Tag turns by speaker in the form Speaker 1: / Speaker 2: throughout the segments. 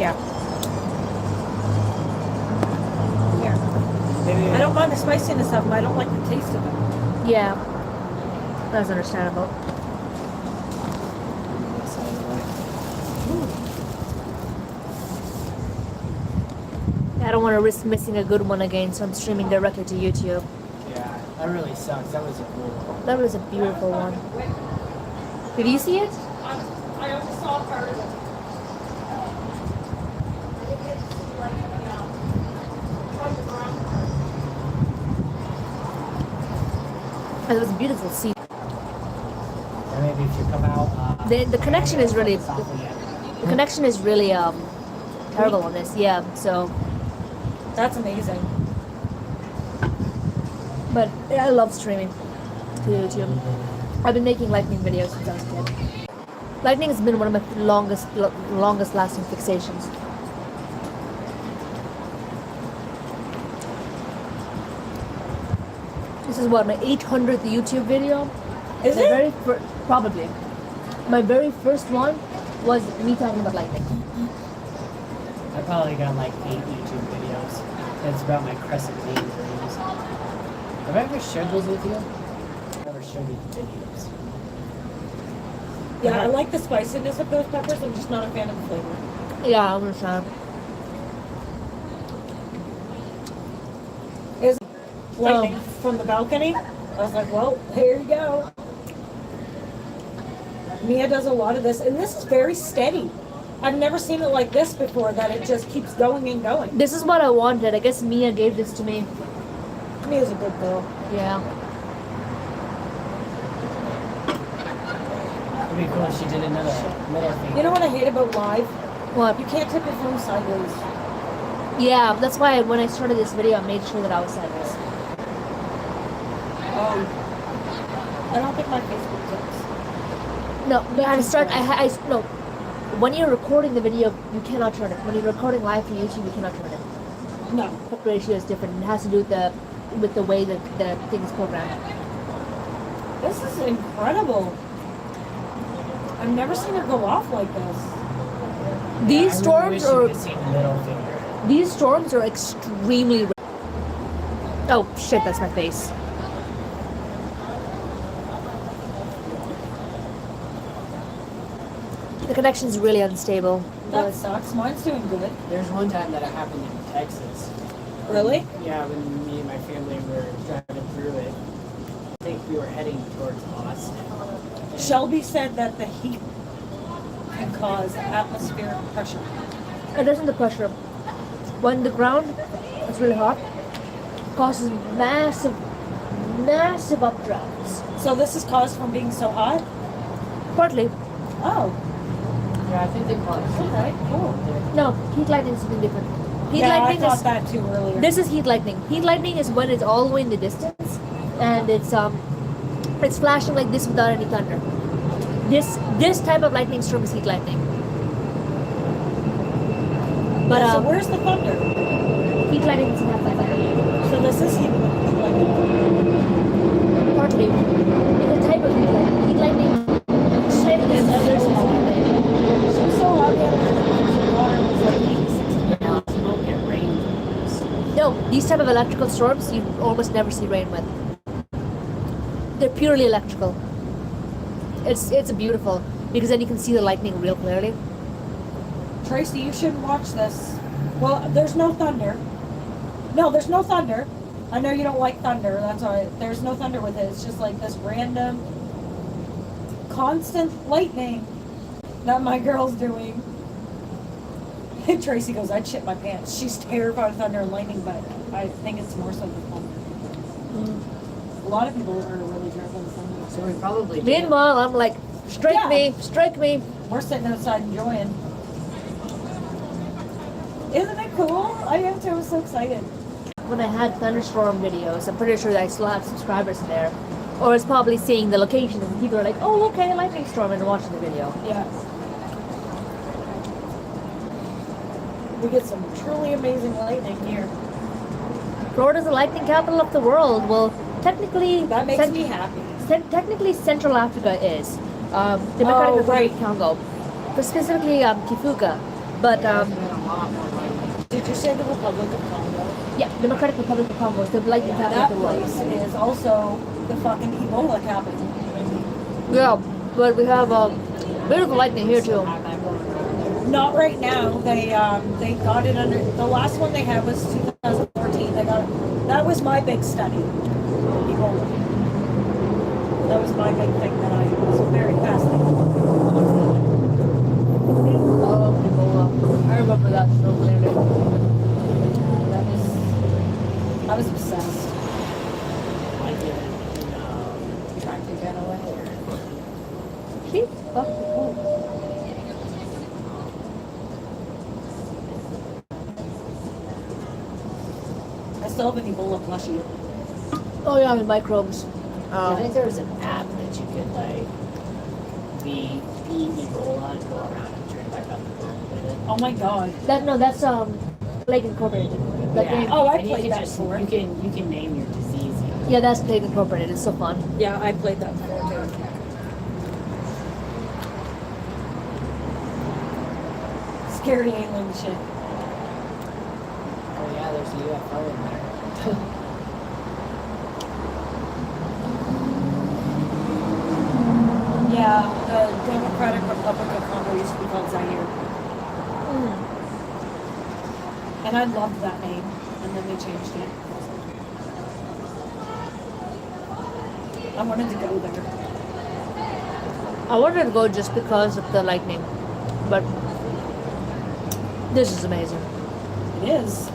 Speaker 1: Yeah. Yeah.
Speaker 2: Maybe
Speaker 1: I don't mind the spiciness of them. I don't like the taste of them.
Speaker 3: Yeah. That's understandable.
Speaker 2: this out of the way.
Speaker 3: I don't want to risk missing a good one again, so I'm streaming directly to YouTube.
Speaker 2: Yeah, that really sucks. That was a cool one.
Speaker 3: That was a beautiful one. Did you see it?
Speaker 1: I only saw part of it.
Speaker 3: It was a beautiful scene.
Speaker 2: Or maybe if you come out.
Speaker 3: The connection is really
Speaker 2: softly
Speaker 3: the connection is really terrible on this. Yeah. So,
Speaker 1: That's amazing.
Speaker 3: but I love streaming to YouTube. I've been making lightning videos since I was a kid. Lightning has been one of my longest lasting fixations. This is what, my 800th YouTube video?
Speaker 1: Is
Speaker 3: My
Speaker 1: it?
Speaker 3: very probably. My very first one was me talking about lightning.
Speaker 2: I probably got like 8 YouTube videos. It's about my crescent moon dreams. Have I ever shared those with you? I've never showed you the videos.
Speaker 1: Yeah, I like the spiciness of those peppers. I'm just not a fan of the flavor.
Speaker 3: Yeah, I understand.
Speaker 1: Is lightning from the balcony. I was like, well, here you go. Mia does a lot of this, and this is very steady. I've never seen it like this before, that it just keeps going and going.
Speaker 3: This is what I wanted. I guess Mia gave this to me.
Speaker 1: Mia's a good girl.
Speaker 3: Yeah.
Speaker 2: It'd be cool if she did another middle finger.
Speaker 1: You know what I hate about live?
Speaker 3: What?
Speaker 1: You can't tip your phone sideways.
Speaker 3: Yeah, that's why when I started this video, I made sure that I was sideways.
Speaker 1: I don't think my Facebook tips.
Speaker 3: No, but no. When you're recording the video, you cannot turn it. When you're recording live for YouTube, you cannot turn it.
Speaker 1: No.
Speaker 3: Aspect ratio is different. It has to do with the way that the thing is programmed.
Speaker 1: This is incredible. I've never seen her go off like this.
Speaker 3: These storms are
Speaker 2: Middle finger.
Speaker 3: these storms are extremely. Oh shit! That's my face. The connection is really unstable.
Speaker 1: That sucks. Mine's doing good.
Speaker 2: There's one time that it happened in Texas.
Speaker 1: Really?
Speaker 2: Yeah, when me and my family were driving through it. I think we were heading towards Austin. And
Speaker 1: Shelby said that the heat can cause atmospheric pressure.
Speaker 3: It isn't the pressure. When the ground is really hot, it causes massive updrafts.
Speaker 1: So this is caused from being so hot?
Speaker 3: Partly.
Speaker 1: Oh,
Speaker 2: Yeah, I think they call it.
Speaker 1: okay, cool.
Speaker 3: No, heat lightning is something different. Heat
Speaker 1: Yeah, I
Speaker 3: lightning
Speaker 1: thought
Speaker 3: is
Speaker 1: that too earlier.
Speaker 3: this is heat lightning. Heat lightning is when it's all the way in the distance and it's flashing like this without any thunder. This type of lightning storm is heat lightning. But
Speaker 1: Yeah, so where's the thunder?
Speaker 3: heat lightning doesn't have that thunder.
Speaker 1: So this is heat lightning.
Speaker 3: Partly. It's a type of heat lightning. Heat lightning is others is heat lightning.
Speaker 1: She was so hot the other night. The water was like 86
Speaker 2: Yeah, smoke and rain.
Speaker 3: No, these type of electrical storms you almost never see rain with. They're purely electrical. It's beautiful because then you can see the lightning real clearly.
Speaker 1: Tracy, you should watch this. Well, there's no thunder. No, there's no thunder. I know you don't like thunder. That's why there's no thunder with it. It's just like this random, constant lightning that my girl's doing. Tracy goes, I'd shit my pants. She's terrified of thunder and lightning, but I think it's more so the thunder. A lot of people are really terrified of thunder.
Speaker 2: So we probably did.
Speaker 3: Meanwhile, I'm like, strike
Speaker 1: Yeah.
Speaker 3: me, strike me.
Speaker 1: We're sitting outside enjoying. Isn't it cool? I am too. I'm so excited.
Speaker 3: When I had thunderstorm videos, I'm pretty sure that I still have subscribers in there. Or it's probably seeing the location and people are like, oh, okay, lightning storm, and watching the video.
Speaker 1: Yeah. We get some truly amazing lightning here.
Speaker 3: Florida's the lightning capital of the world. Well, technically,
Speaker 1: That makes me happy.
Speaker 3: technically Central Africa is. Democratic
Speaker 1: Oh,
Speaker 3: Republic
Speaker 1: right.
Speaker 3: of Congo. But specifically Kifuka. But
Speaker 2: lot more lightning.
Speaker 1: Did you say the Republic of Congo?
Speaker 3: Yeah, Democratic Republic of Congo is the lightning
Speaker 1: Yeah,
Speaker 3: capital
Speaker 1: that
Speaker 3: of the world.
Speaker 1: place is also the fucking Ebola capital.
Speaker 3: Yeah, but we have beautiful lightning here too.
Speaker 2: Have that going on
Speaker 1: Not right now. They got it under. The last one they had was 2014. They got that was my big study. Ebola. That was my big thing that I was very fascinated.
Speaker 3: Oh, Ebola. I remember that so clearly.
Speaker 1: I was obsessed.
Speaker 2: there. I did it in Tractor Getaway.
Speaker 3: See? Fucking cool.
Speaker 1: I still have an Ebola plushie.
Speaker 3: Oh yeah, the microbes.
Speaker 2: I think there was an app that you could like be Ebola and go around and turn back up the world with it.
Speaker 1: Oh my god.
Speaker 3: That's Lake Incorporated. That
Speaker 2: Yeah.
Speaker 3: game.
Speaker 1: Oh, I
Speaker 2: And you
Speaker 1: played
Speaker 2: can
Speaker 1: that
Speaker 2: just-
Speaker 1: before.
Speaker 2: You can name your disease.
Speaker 3: Yeah, that's Lake Incorporated. It's so fun.
Speaker 1: Yeah, I played that before too. Scary alien shit.
Speaker 2: Oh yeah, there's a UFO in there.
Speaker 1: Yeah, the Democratic Republic of Congo used to be called Zaire.
Speaker 3: Mm.
Speaker 1: And I loved that name. And then they changed it. I wanted to go there.
Speaker 3: I wanted to go just because of the lightning, but this is amazing.
Speaker 1: It is.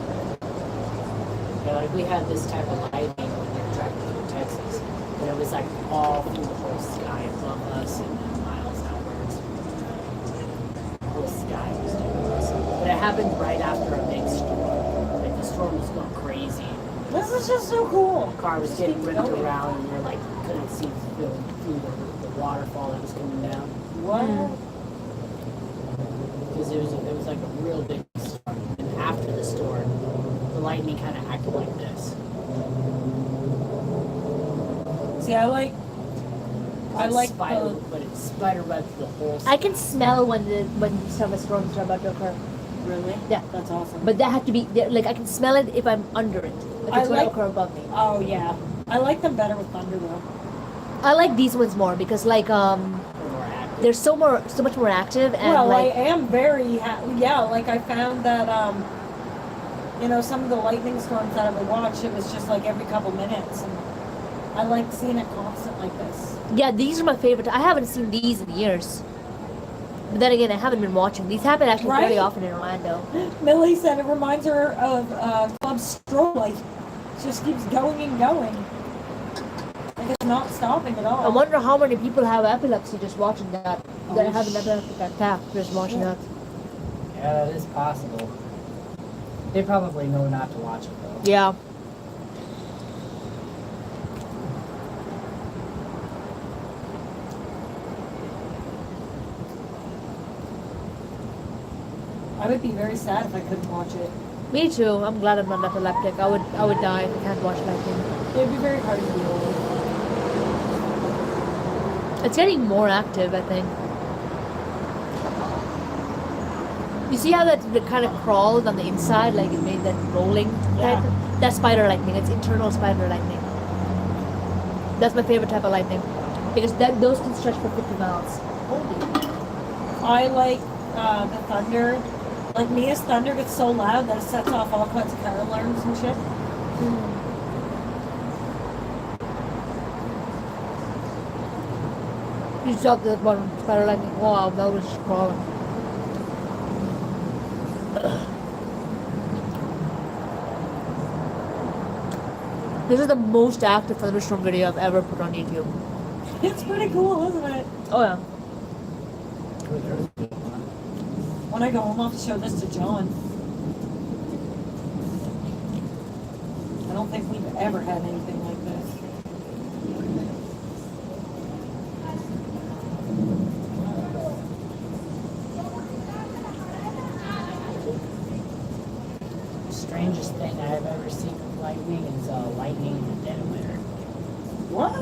Speaker 2: Yeah, like we had this type of lightning when we were driving through Texas. And it was like all through the whole sky above us and then miles outwards. The whole sky was doing this. But it happened right after a big storm. Like the storm was going crazy.
Speaker 1: This is just so cool.
Speaker 2: The car was
Speaker 1: Just
Speaker 2: getting
Speaker 1: keep
Speaker 2: ripped
Speaker 1: going.
Speaker 2: around and we were like couldn't see through the waterfall that was coming down.
Speaker 1: What?
Speaker 2: Because it was like a real big storm. And after the storm, the lightning kind of acted like this.
Speaker 1: See, I like
Speaker 2: spider,
Speaker 1: the...
Speaker 2: but it's spider web the whole.
Speaker 3: I can smell when some storms are about to occur.
Speaker 1: Really?
Speaker 3: Yeah.
Speaker 1: That's awesome.
Speaker 3: But that had to be like I can smell it if I'm under it. Like
Speaker 1: I
Speaker 3: it's going to
Speaker 1: like-
Speaker 3: occur above me.
Speaker 1: Oh, yeah. I like them better with thunder, though.
Speaker 3: I like these ones more because like
Speaker 2: More active.
Speaker 3: they're so much more active and
Speaker 1: Well,
Speaker 3: like
Speaker 1: I am very yeah, like I found that you know, some of the lightning storms that I would watch, it was just like every couple minutes, and I like seeing it constant like this.
Speaker 3: yeah, these are my favorite. I haven't seen these in years. But then again, I haven't been watching. These happen actually
Speaker 1: Right?
Speaker 3: very often in Orlando.
Speaker 1: Millie said it reminds her of Club Strobe Light. It just keeps going and going. Like it's not stopping at all.
Speaker 3: I wonder how many people have epilepsy just watching that.
Speaker 1: Oh,
Speaker 3: That have an epileptic attack just watching that.
Speaker 2: Yeah, that is possible. They probably know not to watch it though.
Speaker 3: Yeah.
Speaker 1: I would be very sad if I couldn't watch it.
Speaker 3: Me too. I'm glad I'm not epileptic. I would die if I can't watch lightning.
Speaker 1: It'd be very hard to deal with.
Speaker 3: It's getting more active, I think. You see how that kind of crawled on the inside, like it made that rolling
Speaker 1: Yeah.
Speaker 3: type? That's spider lightning. It's internal spider lightning. That's my favorite type of lightning. Because those can stretch for 50 miles. Holy.
Speaker 1: I like the thunder. Like Mia's thunder gets so loud that it sets off all kinds of car alarms and shit.
Speaker 3: You saw that one spider lightning. Wow, that was crawling. This is the most active thunderstorm video I've ever put on YouTube.
Speaker 1: It's pretty cool, isn't it?
Speaker 3: Oh yeah.
Speaker 1: When I go home, I'll have to show this to John. I don't think we've ever had anything like this.
Speaker 2: The strangest thing I've ever seen with lightning is lightning in the dead of winter.
Speaker 1: What?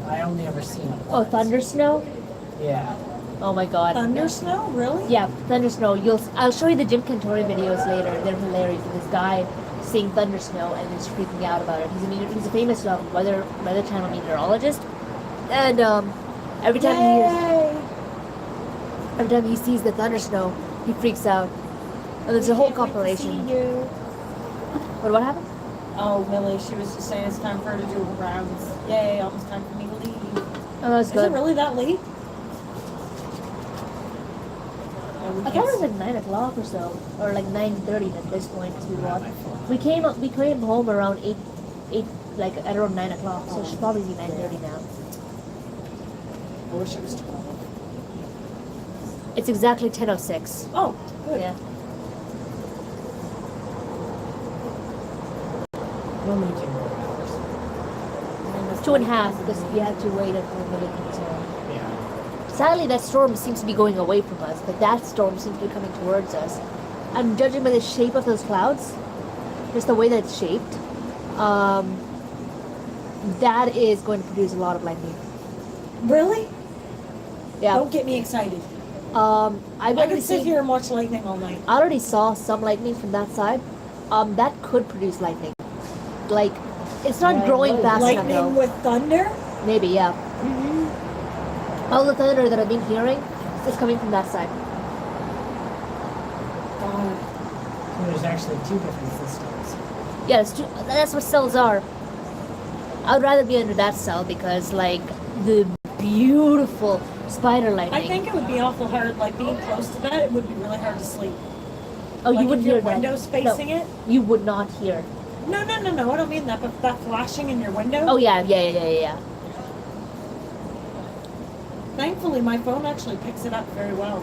Speaker 2: I only ever seen it
Speaker 3: Oh,
Speaker 2: once.
Speaker 3: thunder snow?
Speaker 2: Yeah.
Speaker 3: Oh my god.
Speaker 1: Thunder snow, really?
Speaker 3: Yeah, thunder snow. I'll show you the Jim Cantore videos later. They're hilarious. This guy seeing thunder snow and is freaking out about it. He's a famous weather channel meteorologist, and every time
Speaker 1: Yay!
Speaker 3: every time he sees the thunder snow, he freaks out. And there's a whole
Speaker 1: Can't wait to
Speaker 3: compilation.
Speaker 1: see you.
Speaker 3: What happened?
Speaker 1: Oh, Millie, she was just saying it's time for her to do her rounds. Yay, almost time for me to leave.
Speaker 3: Oh, that's
Speaker 1: Is
Speaker 3: good.
Speaker 1: it really that late?
Speaker 3: I thought it was like 9 o'clock or so, or like 9:30 at this point. As we walked. We came home around 8, like at around 9 o'clock. So it should probably be 9:30 now.
Speaker 1: I wish it was 12.
Speaker 3: It's exactly 10:06.
Speaker 1: Oh, good.
Speaker 3: Yeah.
Speaker 2: We'll need 2 more hours.
Speaker 3: 2.5 because we had to wait until Millie comes home.
Speaker 2: Yeah.
Speaker 3: Sadly, that storm seems to be going away from us, but that storm seems to be coming towards us. And judging by the shape of those clouds, just the way that it's shaped, that is going to produce a lot of lightning.
Speaker 1: Really?
Speaker 3: Yeah.
Speaker 1: Don't get me excited.
Speaker 3: I've
Speaker 1: I
Speaker 3: already
Speaker 1: could sit
Speaker 3: seen,
Speaker 1: here and watch lightning all night.
Speaker 3: I already saw some lightning from that side. That could produce lightning. Like, it's not
Speaker 2: Yeah,
Speaker 3: growing
Speaker 2: what is
Speaker 3: fast enough
Speaker 1: Lightning
Speaker 3: though.
Speaker 1: with thunder?
Speaker 3: Maybe, yeah. All the thunder that I've been hearing is coming from that side.
Speaker 1: God.
Speaker 2: So there's actually 2 different systems.
Speaker 3: Yeah, that's what cells are. I'd rather be under that cell because, like, the beautiful spider lightning.
Speaker 1: I think it would be awful hard, like being close to that, it would be really hard to sleep.
Speaker 3: Oh,
Speaker 1: Like
Speaker 3: you wouldn't
Speaker 1: if your
Speaker 3: hear that.
Speaker 1: window's facing it?
Speaker 3: You would not hear.
Speaker 1: No, I don't mean that, but that flashing in your window?
Speaker 3: Oh yeah.
Speaker 1: Thankfully, my phone actually picks it up very well.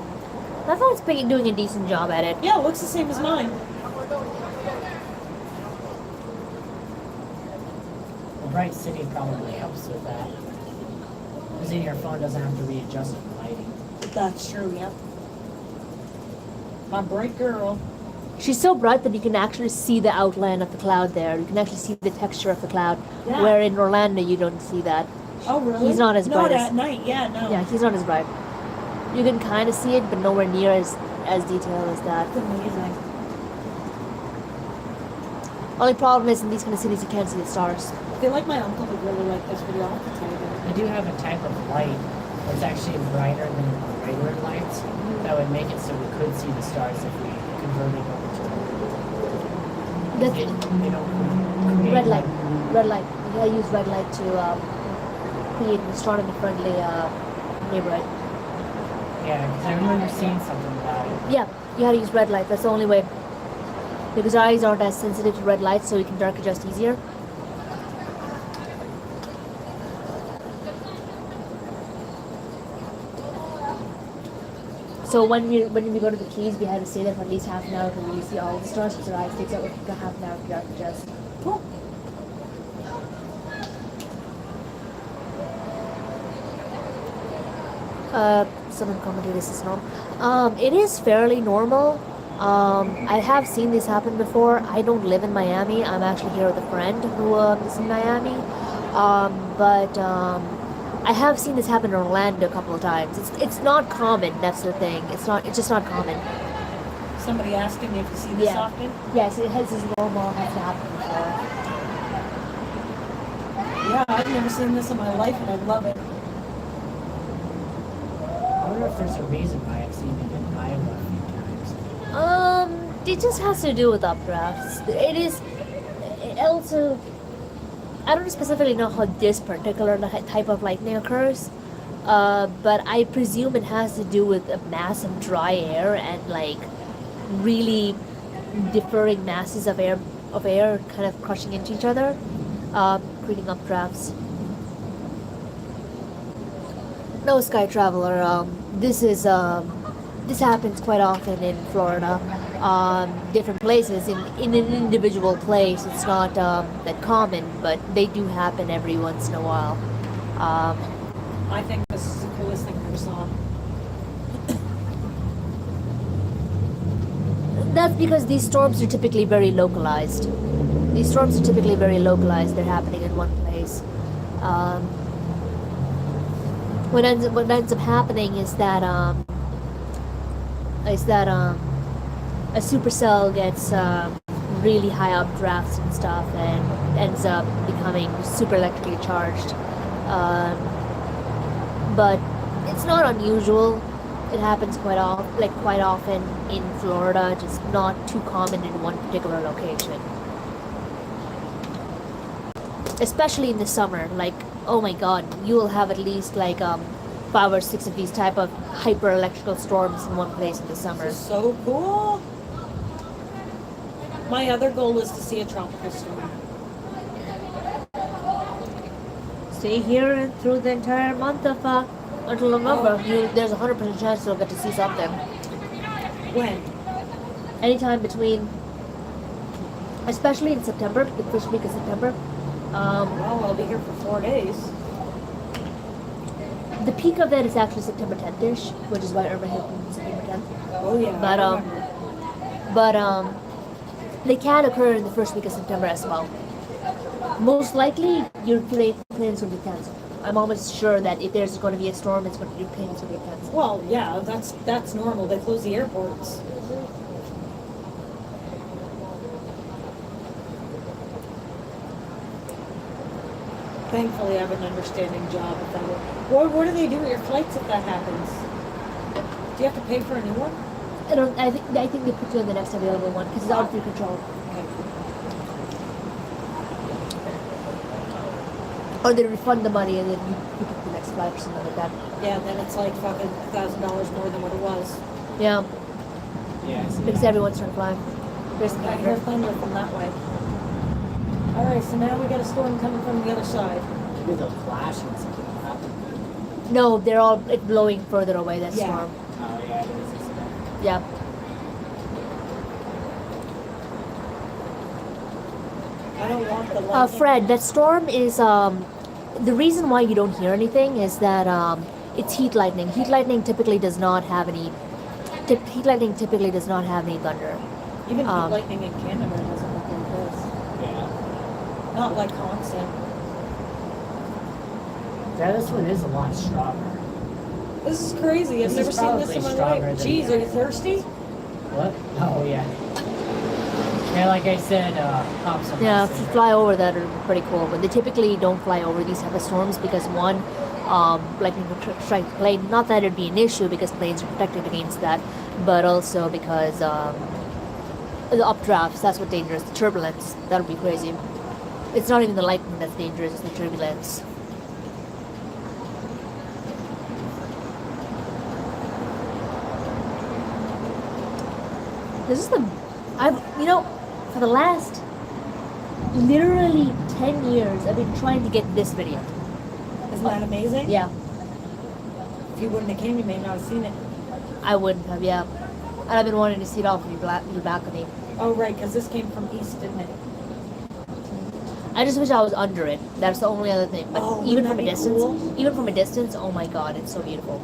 Speaker 3: My phone's doing a decent job at it.
Speaker 1: Yeah, it looks the same as mine.
Speaker 2: The bright city probably helps with that. Because then your phone doesn't have to readjust the lighting.
Speaker 1: That's true, yep. My bright girl.
Speaker 3: She's so bright that you can actually see the outline of the cloud there. You can actually see the texture of the cloud.
Speaker 1: Yeah.
Speaker 3: Where in Orlando you don't see that.
Speaker 1: Oh, really?
Speaker 3: He's not as bright
Speaker 1: Not
Speaker 3: as-
Speaker 1: at night, yeah, no.
Speaker 3: Yeah, he's not as bright. You can kind of see it, but nowhere near as detailed as that.
Speaker 1: That's amazing.
Speaker 3: Only problem is in these kind of cities you can't see the stars.
Speaker 1: I feel like my uncle would really like this video. I'll have to tell you.
Speaker 2: I do have a type of light that's actually brighter than regular lights that would make it so we could see the stars if we converted over to it.
Speaker 3: That's
Speaker 2: They don't create
Speaker 3: red light. Red light. You gotta use red light to create an astronomy-friendly neighborhood.
Speaker 2: Yeah, because I remember seeing something about it.
Speaker 3: Yeah, you gotta use red light. That's the only way. Because our eyes aren't as sensitive to red light, so we can dark adjust easier. So when we go to the Keys, we had to stay there for at least half an hour to really see all the stars, because our eyes takes up half an hour to dark adjust.
Speaker 1: Cool.
Speaker 3: Someone commented this is normal. It is fairly normal. I have seen this happen before. I don't live in Miami. I'm actually here with a friend who is in Miami. But I have seen this happen in Orlando a couple of times. It's not common. That's the thing. It's just not common.
Speaker 1: Somebody asking me if you see this
Speaker 3: Yeah.
Speaker 1: often.
Speaker 3: Yes, it has this normal. Has happened before.
Speaker 1: Yeah, I've never seen this in my life, and I love it.
Speaker 2: I wonder if there's a reason why I've seen it in Iowa a few times.
Speaker 3: It just has to do with updrafts. It also, I don't specifically know how this particular type of lightning occurs, but I presume it has to do with a mass of dry air and like really differing masses of air kind of crushing into each other, creating updrafts. No, Sky Traveler, this happens quite often in Florida, different places. In an individual place, it's not that common, but they do happen every once in a while.
Speaker 1: I think this is the coolest thing I ever saw.
Speaker 3: That's because these storms are typically very localized. They're happening in one place. what ends up happening is that a supercell gets really high updrafts and stuff and ends up becoming super electrically charged. But it's not unusual. It happens quite often in Florida, just not too common in one particular location. Especially in the summer, like, oh my god, you will have at least like 5 or 6 of these type of hyper electrical storms in one place in the summer.
Speaker 1: This is so cool. My other goal is to see a tropical storm.
Speaker 3: Stay here and through the entire month of until November. There's a 100% chance you'll get to see something.
Speaker 1: When?
Speaker 3: Anytime between, especially in September, the first week of September.
Speaker 1: Well, I'll be here for 4 days.
Speaker 3: The peak of it is actually September 10th-ish, which is why Irma hit on September 10th.
Speaker 1: Oh yeah.
Speaker 3: But
Speaker 1: I remember.
Speaker 3: they can occur in the first week of September as well. Most likely, your planes will be canceled. I'm almost sure that if there's going to be a storm, your planes will be canceled.
Speaker 1: Well, yeah, that's normal. They close the airports. Thankfully, I have an understanding job. If that what do they do with your flights if that happens? Do you have to pay for a new one?
Speaker 3: I think they put you on the next available one because it's out of your control.
Speaker 1: Okay.
Speaker 3: Or they refund the money and then you pick the next flight or something like that.
Speaker 1: Yeah, then it's like fucking $1,000 more than what it was.
Speaker 3: Yeah,
Speaker 2: Yeah, I see
Speaker 3: because
Speaker 2: that.
Speaker 3: everyone's trying to fly. There's the
Speaker 1: I hear thunder from that way. Alright, so now we got a storm coming from the other side.
Speaker 2: Maybe they'll flash and something will happen.
Speaker 3: No, they're all blowing further away, that
Speaker 1: Yeah.
Speaker 3: storm.
Speaker 2: Oh, yeah, it is. Isn't it?
Speaker 3: Yeah.
Speaker 1: I don't want the lightning.
Speaker 3: Fred, that storm is, the reason why you don't hear anything is that, it's heat lightning. Heat lightning typically does not have any thunder.
Speaker 1: Even heat lightning in Canada doesn't look like this.
Speaker 2: Yeah.
Speaker 1: Not like constant.
Speaker 2: Yeah, this one is a lot stronger.
Speaker 1: This is crazy. I've
Speaker 2: This
Speaker 1: never
Speaker 2: is
Speaker 1: seen this
Speaker 2: probably
Speaker 1: in my
Speaker 2: stronger
Speaker 1: life.
Speaker 2: than
Speaker 1: Jeez,
Speaker 2: the
Speaker 1: are you
Speaker 2: other
Speaker 1: thirsty?
Speaker 2: What? Oh, yeah. Yeah, like I said, hops on
Speaker 3: Yeah,
Speaker 2: my
Speaker 3: if you
Speaker 2: finger.
Speaker 3: fly over that are pretty cool, but they typically don't fly over these type of storms because one, lightning will strike the plane. Not that it'd be an issue because planes are protected against that, but also because the updrafts, that's what dangerous. The turbulence, that would be crazy. It's not even the lightning that's dangerous, it's the turbulence. This is for the last literally 10 years, I've been trying to get this video.
Speaker 1: Isn't that amazing?
Speaker 3: Yeah,
Speaker 1: If you wouldn't have came, you may not have seen it.
Speaker 3: I wouldn't have, yeah. And I've been wanting to see it off your balcony.
Speaker 1: Oh, right, because this came from east, didn't it?
Speaker 3: I just wish I was under it. That's the only other thing. But
Speaker 1: Oh,
Speaker 3: even
Speaker 1: wouldn't
Speaker 3: from a
Speaker 1: that be
Speaker 3: distance,
Speaker 1: cool?
Speaker 3: oh my god, it's so beautiful.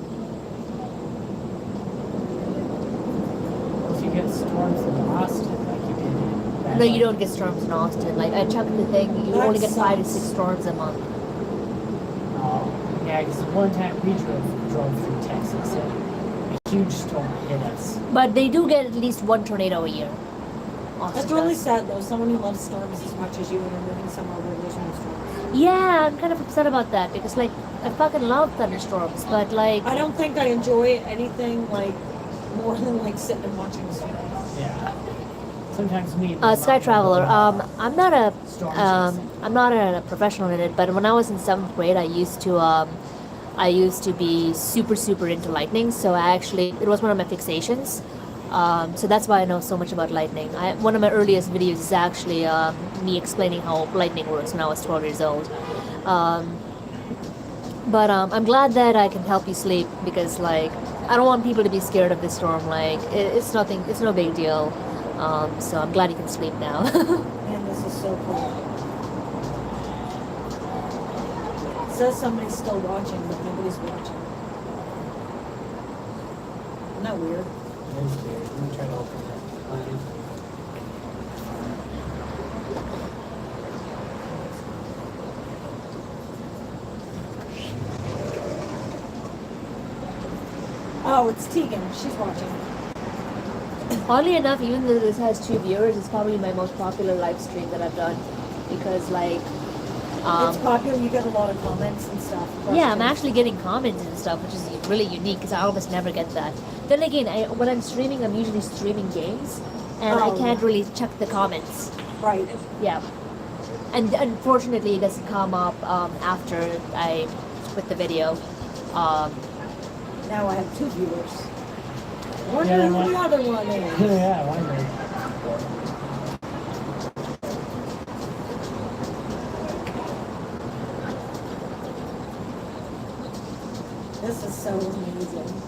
Speaker 2: If you get storms in Austin like you did in
Speaker 3: No, you don't get storms in Austin. Like I checked the thing, you
Speaker 1: That
Speaker 3: only get 5 to
Speaker 1: sucks.
Speaker 3: 6 storms a month.
Speaker 2: Oh, yeah, because one time we drove through Texas and a huge storm hit us.
Speaker 3: But they do get at least 1 tornado a year. Austin
Speaker 1: That's really
Speaker 3: does.
Speaker 1: sad, though. Someone who loves storms as much as you and you're moving somewhere where there's no storms.
Speaker 3: Yeah, I'm kind of upset about that because like I fucking love thunderstorms, but like
Speaker 1: I don't think I enjoy anything like more than like sitting and watching the storms.
Speaker 2: Yeah. Sometimes me.
Speaker 3: Sky Traveler. I'm not a
Speaker 2: Storm
Speaker 3: I'm not a professional in it, but when I was in 7th grade, I used to be super into lightning. So it was one of my fixations. So that's why I know so much about lightning. One of my earliest videos is actually me explaining how lightning works when I was 12 years old. But I'm glad that I can help you sleep because like I don't want people to be scared of this storm. Like it's nothing. It's no big deal. So I'm glad you can sleep now.
Speaker 1: Man, this is so cool. It says somebody's still watching, but nobody's watching. Isn't that weird?
Speaker 2: It is weird. Let me try to open that line.
Speaker 1: Oh, it's Tegan. She's watching.
Speaker 3: Oddly enough, even though this has 2 viewers, it's probably my most popular live stream that I've done because like
Speaker 1: It's popular. You get a lot of comments and stuff.
Speaker 3: yeah, I'm
Speaker 1: questions.
Speaker 3: actually getting comments and stuff, which is really unique because I almost never get that. Then again, when I'm streaming, I'm usually streaming games, and I
Speaker 1: Oh,
Speaker 3: can't
Speaker 1: yeah.
Speaker 3: really check the comments.
Speaker 1: Right.
Speaker 3: Yeah, and unfortunately, it doesn't come up after I quit the video.
Speaker 1: Now I have 2 viewers. I wonder
Speaker 4: Yeah,
Speaker 1: who
Speaker 4: what-
Speaker 1: the other one is.
Speaker 4: Yeah, I wonder.
Speaker 1: This is so amazing.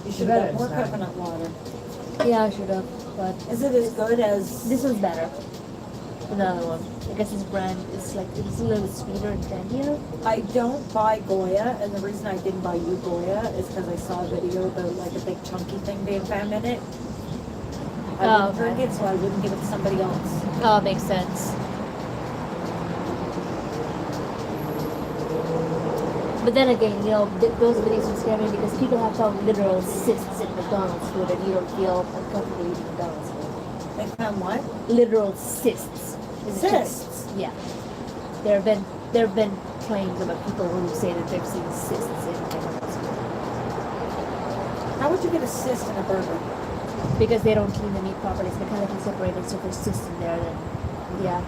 Speaker 1: You should
Speaker 4: bet
Speaker 1: have more
Speaker 4: it's not.
Speaker 1: coconut water.
Speaker 3: Yeah, I should have, but
Speaker 1: Is it as good as
Speaker 3: this one's better. Another one. I guess this brand is like it's a little sweeter and tangier.
Speaker 1: I don't buy Goya, and the reason I didn't buy you Goya is because I saw a video about like a big chunky thing being found in it. I
Speaker 3: Oh,
Speaker 1: wouldn't drink
Speaker 3: okay.
Speaker 1: it, so I wouldn't give it to somebody else.
Speaker 3: Oh, makes sense. But then again, you know, those videos are scary because people have found literal cysts in McDonald's food and you don't feel uncomfortable eating McDonald's food.
Speaker 1: They found what?
Speaker 3: Literal cysts. in the chicken.
Speaker 1: Cysts.
Speaker 3: Yeah. There have been claims about people who say that they've seen cysts in McDonald's food.
Speaker 1: How would you get a cyst in a burger?
Speaker 3: Because they don't clean the meat properly, it's mechanically separated, so if there's cysts in there, then yeah.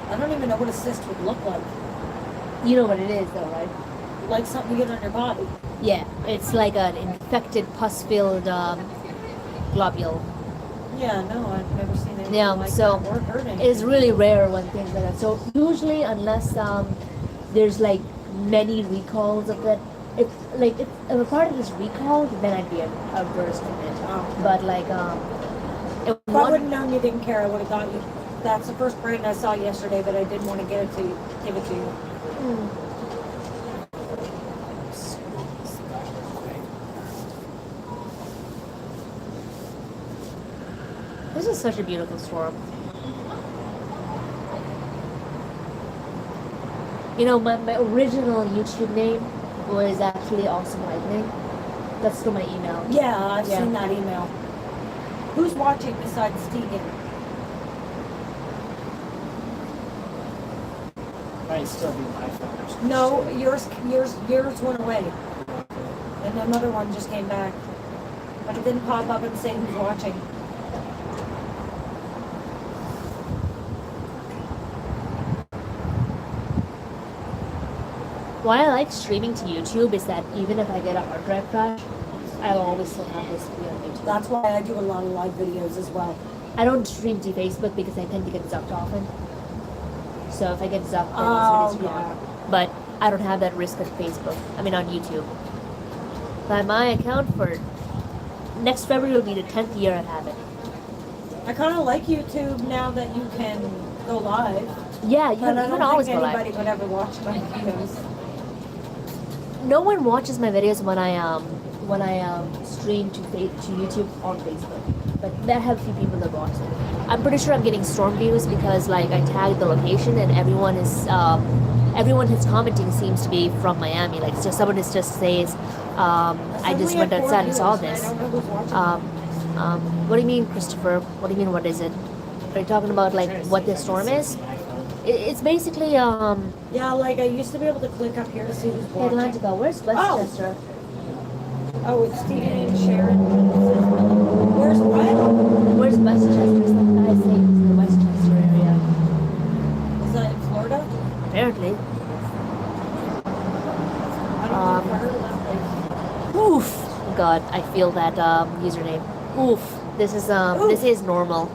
Speaker 1: I don't even know what a cyst would look like.
Speaker 3: You know what it is though, right?
Speaker 1: Like something you get on your body.
Speaker 3: Yeah, it's like an infected pus-filled globule.
Speaker 1: Yeah, no, I've never seen anything
Speaker 3: Yeah,
Speaker 1: like
Speaker 3: so
Speaker 1: that or heard anything.
Speaker 3: it's really rare when things like that. So usually, unless there's like many recalls of that, if a product is recalled, then I'd be averse to it.
Speaker 1: Oh.
Speaker 3: But like if
Speaker 1: If I would have known you didn't care, I would have got you. That's the first brand I saw yesterday, but I didn't want to give it to you.
Speaker 3: Mm. This is such a beautiful storm. You know, my original YouTube name was actually Awesome Lightning. That's still my email.
Speaker 1: Yeah, I've
Speaker 3: Yeah.
Speaker 1: seen that email. Who's watching besides Stegan?
Speaker 2: Might still be my phone.
Speaker 1: No, yours went away, and another one just came back, but it didn't pop up and say who's watching.
Speaker 3: Why I like streaming to YouTube is that even if I get a hard drive crash, I'll always still have this video on YouTube.
Speaker 1: That's why I do a lot of live videos as well.
Speaker 3: I don't stream to Facebook because I tend to get zucked often. So if I get zucked, then
Speaker 1: Oh,
Speaker 3: it's really
Speaker 1: yeah.
Speaker 3: strong. But I don't have that risk on Facebook. I mean on YouTube. By my account for next February will be the 10th year I have it.
Speaker 1: I kind of like YouTube now that you can go live,
Speaker 3: Yeah, you
Speaker 1: but
Speaker 3: can,
Speaker 1: I
Speaker 3: you
Speaker 1: don't
Speaker 3: can always
Speaker 1: think
Speaker 3: go
Speaker 1: anybody
Speaker 3: live.
Speaker 1: would ever watch my videos.
Speaker 3: No one watches my videos when I stream to YouTube on Facebook. But there have a few people that watch it. I'm pretty sure I'm getting storm views because like I tagged the location and everyone who's commenting seems to be from Miami. Like so someone just says, I just went outside and saw this.
Speaker 1: I don't know who's watching.
Speaker 3: What do you mean, Christopher? What do you mean? What is it? Are you talking about like what this storm is? It's basically
Speaker 1: Yeah, like I used to be able to click up here to see who's watching.
Speaker 3: Atlantica. Where's Westchester?
Speaker 1: Oh, it's Steven and Sharon. Where's what?
Speaker 3: Where's Westchester? It's like I say it's in the Westchester area.
Speaker 1: Is that in Florida?
Speaker 3: Apparently.
Speaker 1: I don't know if I heard of that place.
Speaker 3: Oof. God, I feel that username. Oof. This is normal.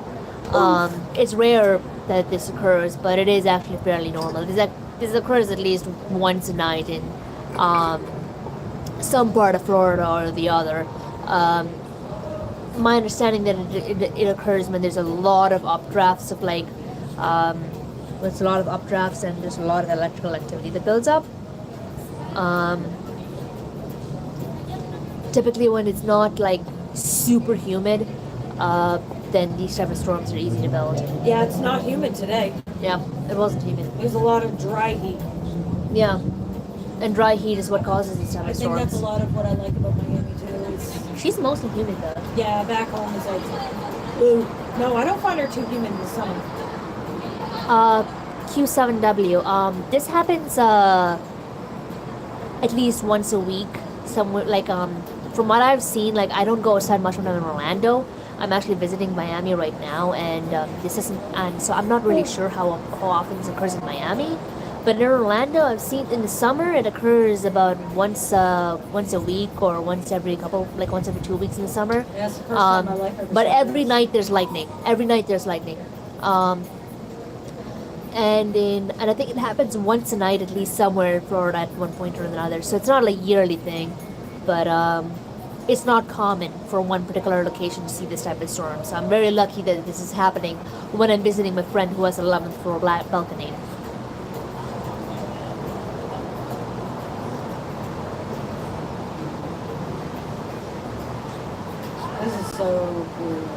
Speaker 3: It's rare that this occurs, but it is actually fairly normal. This occurs at least once a night in some part of Florida or the other. My understanding that it occurs when there's a lot of updrafts of like, there's a lot of updrafts and there's a lot of electrical activity that builds up. Typically when it's not like super humid, then these type of storms are easy to build.
Speaker 1: Yeah, it's not humid today.
Speaker 3: Yeah, it wasn't humid.
Speaker 1: There's a lot of dry heat.
Speaker 3: Yeah, and dry heat is what causes these type
Speaker 1: I
Speaker 3: of
Speaker 1: think
Speaker 3: storms.
Speaker 1: that's a lot of what I like about Miami too. Is,
Speaker 3: She's mostly humid though.
Speaker 1: yeah, back home is like, ooh. No, I don't find her too humid in the summer.
Speaker 3: Q7W. This happens at least once a week. Somewhere like from what I've seen, like I don't go outside much when I'm in Orlando. I'm actually visiting Miami right now, and this isn't, and so I'm not really sure how often this occurs in Miami. But in Orlando, I've seen in the summer it occurs about once a week or once every 2 weeks in the summer.
Speaker 1: Yeah, it's the first time in my life I ever
Speaker 3: But
Speaker 1: saw
Speaker 3: every
Speaker 1: this.
Speaker 3: night there's lightning. Every night there's lightning. And I think it happens once a night at least somewhere in Florida at one point or another. So it's not a yearly thing, but it's not common for one particular location to see this type of storm. So I'm very lucky that this is happening when I'm visiting my friend who has an 11th floor balcony.
Speaker 1: This is so cool.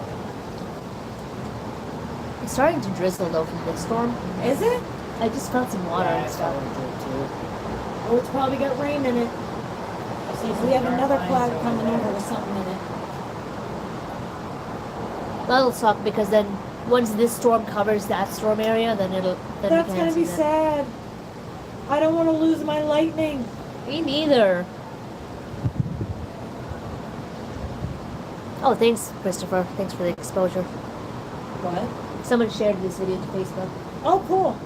Speaker 3: It's starting to drizzle though from this storm.
Speaker 1: Is it?
Speaker 3: I just felt some water and stuff.
Speaker 1: Oh, it's probably got rain in it. We have another cloud coming over with something in it.
Speaker 3: That'll suck because then once this storm covers that storm area, then
Speaker 1: That's
Speaker 3: we
Speaker 1: gonna
Speaker 3: can't
Speaker 1: be
Speaker 3: see that.
Speaker 1: sad. I don't want to lose my lightning.
Speaker 3: Me neither. Oh, thanks, Christopher. Thanks for the exposure.
Speaker 1: What?
Speaker 3: Someone shared this video to Facebook.
Speaker 1: Oh, cool.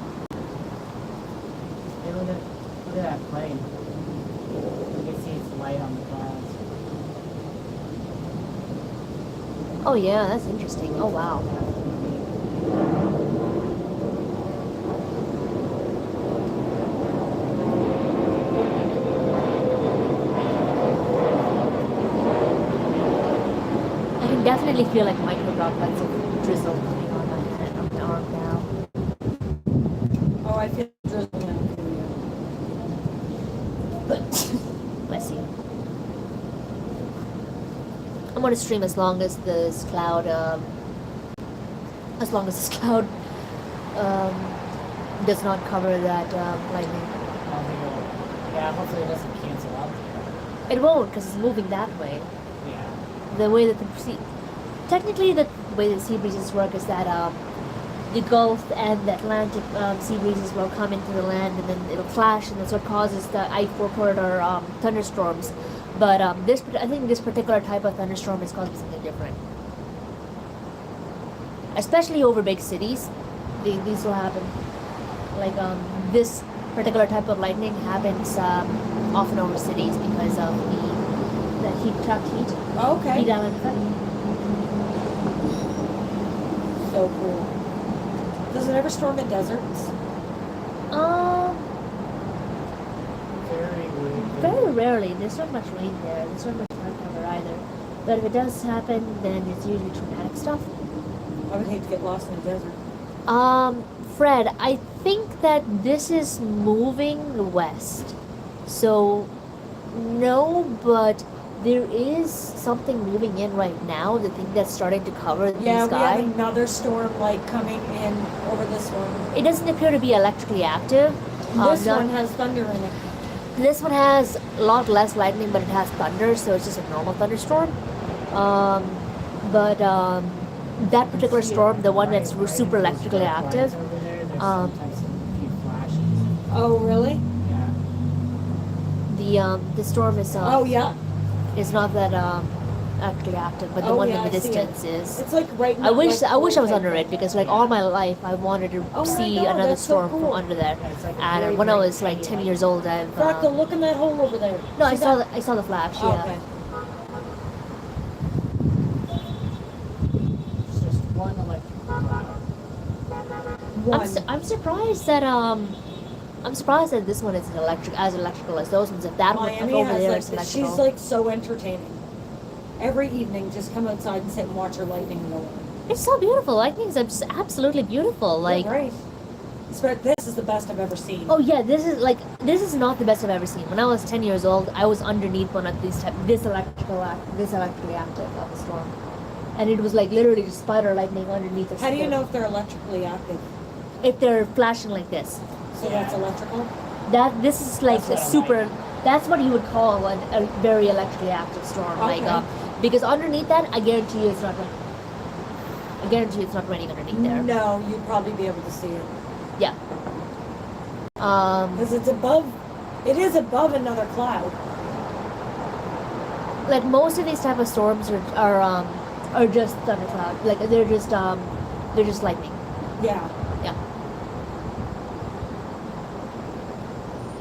Speaker 2: Hey, look at that plane. You can see its light on the clouds.
Speaker 3: Oh yeah, that's interesting. Oh wow. I can definitely feel like micro droplets of drizzle coming on my head, on my arm now.
Speaker 1: Oh, I feel drizzle now.
Speaker 3: Bless you. I'm gonna stream as long as this cloud, um, does not cover that lightning.
Speaker 2: Yeah, hopefully it doesn't cancel out.
Speaker 3: It won't, because it's moving that way.
Speaker 2: Yeah.
Speaker 3: The way that technically the way that sea breezes work is that the Gulf and the Atlantic sea breezes will come into the land and then it'll flash, and that's what causes the I-4 corridor thunderstorms. But I think this particular type of thunderstorm is causing something different. Especially over big cities, these will happen. Like this particular type of lightning happens often over cities because of the heat, trapped heat.
Speaker 1: Oh, okay.
Speaker 3: Heat island effect.
Speaker 1: So cool. Does it ever storm in deserts?
Speaker 3: Very rarely. There's not much rain there. There's not much cloud cover either. But if it does happen, then it's usually traumatic stuff.
Speaker 1: I would hate to get lost in the desert.
Speaker 3: Fred, I think that this is moving west. So, no, but there is something moving in right now. The thing that's starting to cover the
Speaker 1: Yeah, we
Speaker 3: sky.
Speaker 1: have another storm like coming in over this one.
Speaker 3: It doesn't appear to be electrically active.
Speaker 1: This
Speaker 3: not-
Speaker 1: one has thunder in it.
Speaker 3: This one has a lot less lightning, but it has thunder, so it's just a normal thunderstorm. But that particular storm, the one that's super electrically active,
Speaker 1: Oh, really?
Speaker 3: the storm is
Speaker 1: Oh, yeah.
Speaker 3: is not that electrically active, but the
Speaker 1: Oh,
Speaker 3: one
Speaker 1: yeah,
Speaker 3: in the
Speaker 1: I see it.
Speaker 3: distance is.
Speaker 1: It's like right
Speaker 3: I wish
Speaker 1: like
Speaker 3: I wish I was
Speaker 1: like-
Speaker 3: under it because like all my life I wanted to
Speaker 1: Oh my
Speaker 3: see
Speaker 1: God,
Speaker 3: another
Speaker 1: that's so
Speaker 3: storm
Speaker 1: cool.
Speaker 3: from under there.
Speaker 2: Yeah, it's like a
Speaker 3: And
Speaker 2: very,
Speaker 3: when I
Speaker 2: very
Speaker 3: was like
Speaker 2: pretty
Speaker 3: 10
Speaker 2: light.
Speaker 3: years old, I've
Speaker 1: Fractal, look in that hole over there.
Speaker 3: no,
Speaker 1: See that?
Speaker 3: I saw the flash.
Speaker 1: Oh,
Speaker 3: Yeah.
Speaker 1: okay.
Speaker 2: It's just one electric cloud.
Speaker 1: One.
Speaker 3: I'm surprised that this one is as electrical as those ones. If that one
Speaker 1: Miami
Speaker 3: over
Speaker 1: has
Speaker 3: there
Speaker 1: like
Speaker 3: is
Speaker 1: this.
Speaker 3: electrical.
Speaker 1: She's like so entertaining. Every evening, just come outside and sit and watch her lightning go on.
Speaker 3: It's so beautiful. Lightning is just absolutely beautiful. Like,
Speaker 1: They're great. This is the best I've ever seen.
Speaker 3: oh yeah, this is not the best I've ever seen. When I was 10 years old, I was underneath one of these electrically active of the storm. and it was like literally just spider lightning underneath us.
Speaker 1: How do you know if they're electrically active?
Speaker 3: if they're flashing like this?
Speaker 1: So that's electrical?
Speaker 3: This is like
Speaker 2: That's what
Speaker 3: a
Speaker 2: I
Speaker 3: super. That's what you would call a very electrically active storm. Like
Speaker 1: Okay.
Speaker 3: because underneath that, I guarantee you it's not. I guarantee you it's not raining underneath there.
Speaker 1: No, you'd probably be able to see it.
Speaker 3: Yeah.
Speaker 1: Because it's above, it is above another cloud.
Speaker 3: Like most of these type of storms are just thundercloud. Like they're just lightning.
Speaker 1: Yeah.
Speaker 3: Yeah.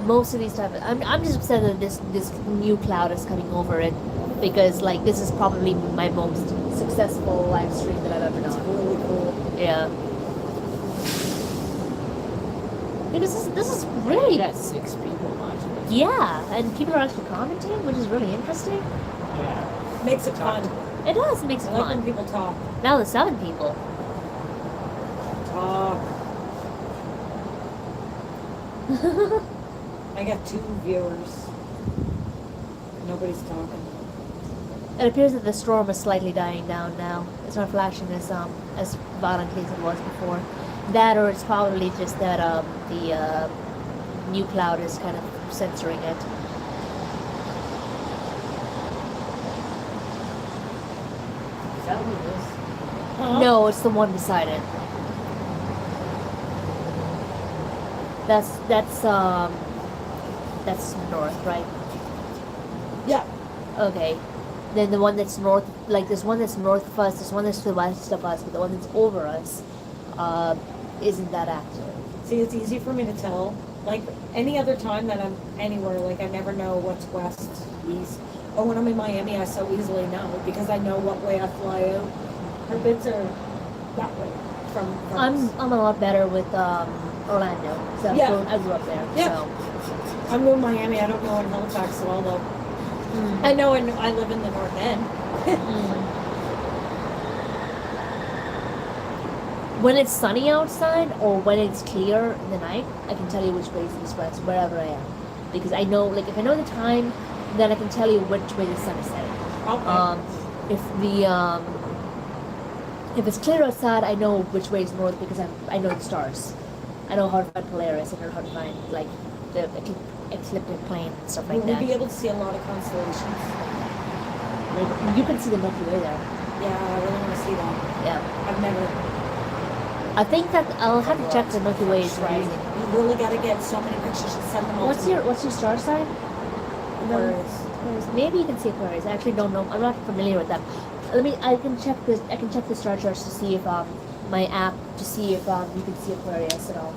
Speaker 3: Most of these type of I'm just upset that this new cloud is coming over it, because like this is probably my most successful live stream that I've ever
Speaker 1: It's
Speaker 3: done.
Speaker 1: really cool.
Speaker 3: Yeah. Because this is
Speaker 2: We
Speaker 3: really
Speaker 2: got 6 people watching it.
Speaker 3: yeah, and people are actually commenting, which is really interesting.
Speaker 2: Yeah.
Speaker 1: Makes it fun.
Speaker 3: It does, it makes it
Speaker 1: I like when
Speaker 3: fun.
Speaker 1: people talk.
Speaker 3: Now there's 7 people.
Speaker 1: Talk. I got 2 viewers. Nobody's talking.
Speaker 3: It appears that the storm is slightly dying down now. It's not flashing as violently as it was before. That, or it's probably just that the new cloud is kind of censoring it.
Speaker 2: Is that what it is?
Speaker 1: Huh?
Speaker 3: No, it's the one beside it. That's north, right?
Speaker 1: Yeah.
Speaker 3: Okay. Then the one that's north, like there's one that's north of us, there's one that's to the west of us, but the one that's over us isn't that active.
Speaker 1: See, it's easy for me to tell. Like any other time that I'm anywhere, like I never know what's west, east. But when I'm in Miami, I so easily know because I know what way I fly out. Her bits are that way from us.
Speaker 3: I'm a lot better with Orlando. So
Speaker 1: Yeah.
Speaker 3: I grew up there.
Speaker 1: Yeah.
Speaker 3: So.
Speaker 1: I'm in Miami. I don't know in Halifax at all, though. I know I live in the North End.
Speaker 3: When it's sunny outside or when it's clear in the night, I can tell you which way is east west wherever I am, because I know, like, if I know the time, then I can tell you which way the sun is setting.
Speaker 1: Okay.
Speaker 3: If it's clear outside, I know which way is north because I know the stars. I know how to find Polaris. I know how to find like the ecliptic plane and stuff like
Speaker 1: Will
Speaker 3: that.
Speaker 1: we be able to see a lot of constellations?
Speaker 3: Like, you can see the Milky Way there.
Speaker 1: Yeah, I really want to see that.
Speaker 3: Yeah.
Speaker 1: I've never.
Speaker 3: I think that I'll have to check the Milky Way. Is
Speaker 1: Right.
Speaker 3: amazing.
Speaker 1: You really got to get so many pictures and send them all
Speaker 3: What's
Speaker 1: to
Speaker 3: your
Speaker 1: me.
Speaker 3: What's your star sign?
Speaker 1: Aquarius.
Speaker 3: Aquarius. Maybe you can see Aquarius. I actually don't know. I'm not familiar with them. I can check the star charts to see if my app to see if you can see Aquarius at all.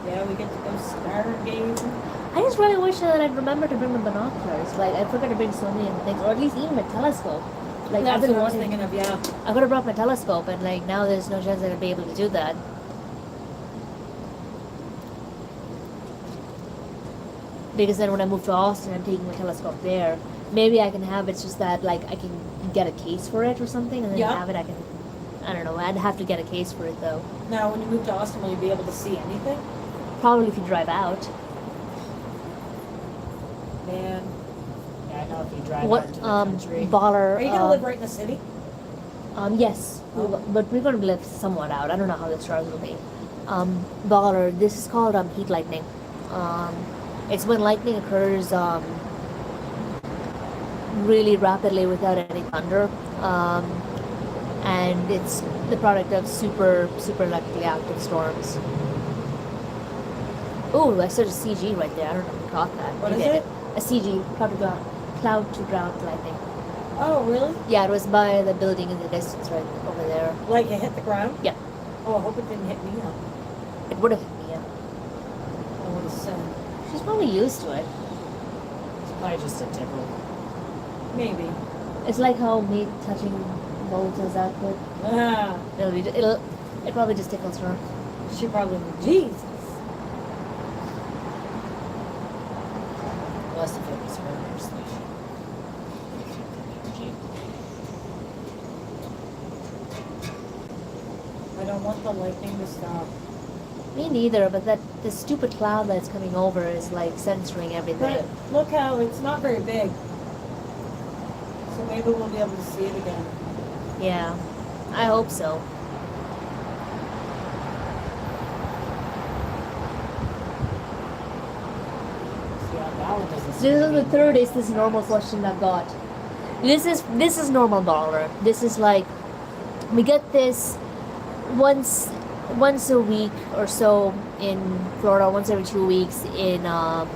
Speaker 1: Yeah, we get to go stargazing.
Speaker 3: I just really wish that I'd remember to bring my binoculars. Like I forgot to bring so many things, or at least even my telescope. Like
Speaker 1: That's
Speaker 3: I've been
Speaker 1: what I was
Speaker 3: wanting.
Speaker 1: thinking of. Yeah.
Speaker 3: I could have brought my telescope, and like now there's no chance I'd be able to do that. Because then when I move to Austin, I'm taking my telescope there. Maybe I can have it's just that like I can get a case for it or something, and then
Speaker 1: Yeah.
Speaker 3: have it. I don't know. I'd have to get a case for it though.
Speaker 1: Now, when you move to Austin, will you be able to see anything?
Speaker 3: Probably if you drive out.
Speaker 1: Man,
Speaker 2: Yeah, I know if you drive
Speaker 3: What
Speaker 2: out to the country.
Speaker 3: baller?
Speaker 1: are you gonna live right in the city?
Speaker 3: Yes, but we're going to live somewhat out. I don't know how the stars will be. Baller, this is called heat lightning. It's when lightning occurs really rapidly without any thunder. And it's the product of super electrically active storms. Oh, I saw a CG right there. I don't know if you caught that.
Speaker 1: What
Speaker 3: You
Speaker 1: is
Speaker 3: did.
Speaker 1: it?
Speaker 3: A CG, cloud to ground lightning.
Speaker 1: Oh, really?
Speaker 3: Yeah, it was by the building in the distance right over there.
Speaker 1: Like it hit the ground?
Speaker 3: Yeah.
Speaker 1: Oh, I hope it didn't hit me up.
Speaker 3: It would have hit me, yeah.
Speaker 1: I would have said.
Speaker 3: She's probably used to it.
Speaker 2: It's probably just a tickle.
Speaker 1: Maybe.
Speaker 3: It's like how me touching Volta's outfit.
Speaker 1: Ah,
Speaker 3: It probably just tickles her.
Speaker 1: she probably. Jesus.
Speaker 2: Unless if it was her station.
Speaker 1: I don't want the lightning to stop.
Speaker 3: Me neither, but the stupid cloud that's coming over is like censoring everything.
Speaker 1: But look how it's not very big. So maybe we'll be able to see it again.
Speaker 3: Yeah, I hope so.
Speaker 2: Yeah, that one doesn't seem
Speaker 3: This
Speaker 2: to
Speaker 3: is
Speaker 2: be
Speaker 3: the third is
Speaker 2: moving
Speaker 3: this
Speaker 2: that
Speaker 3: normal
Speaker 2: fast.
Speaker 3: question I've got. This is normal dollar. This is like we get this once a week or so in Florida, once every 2 weeks in or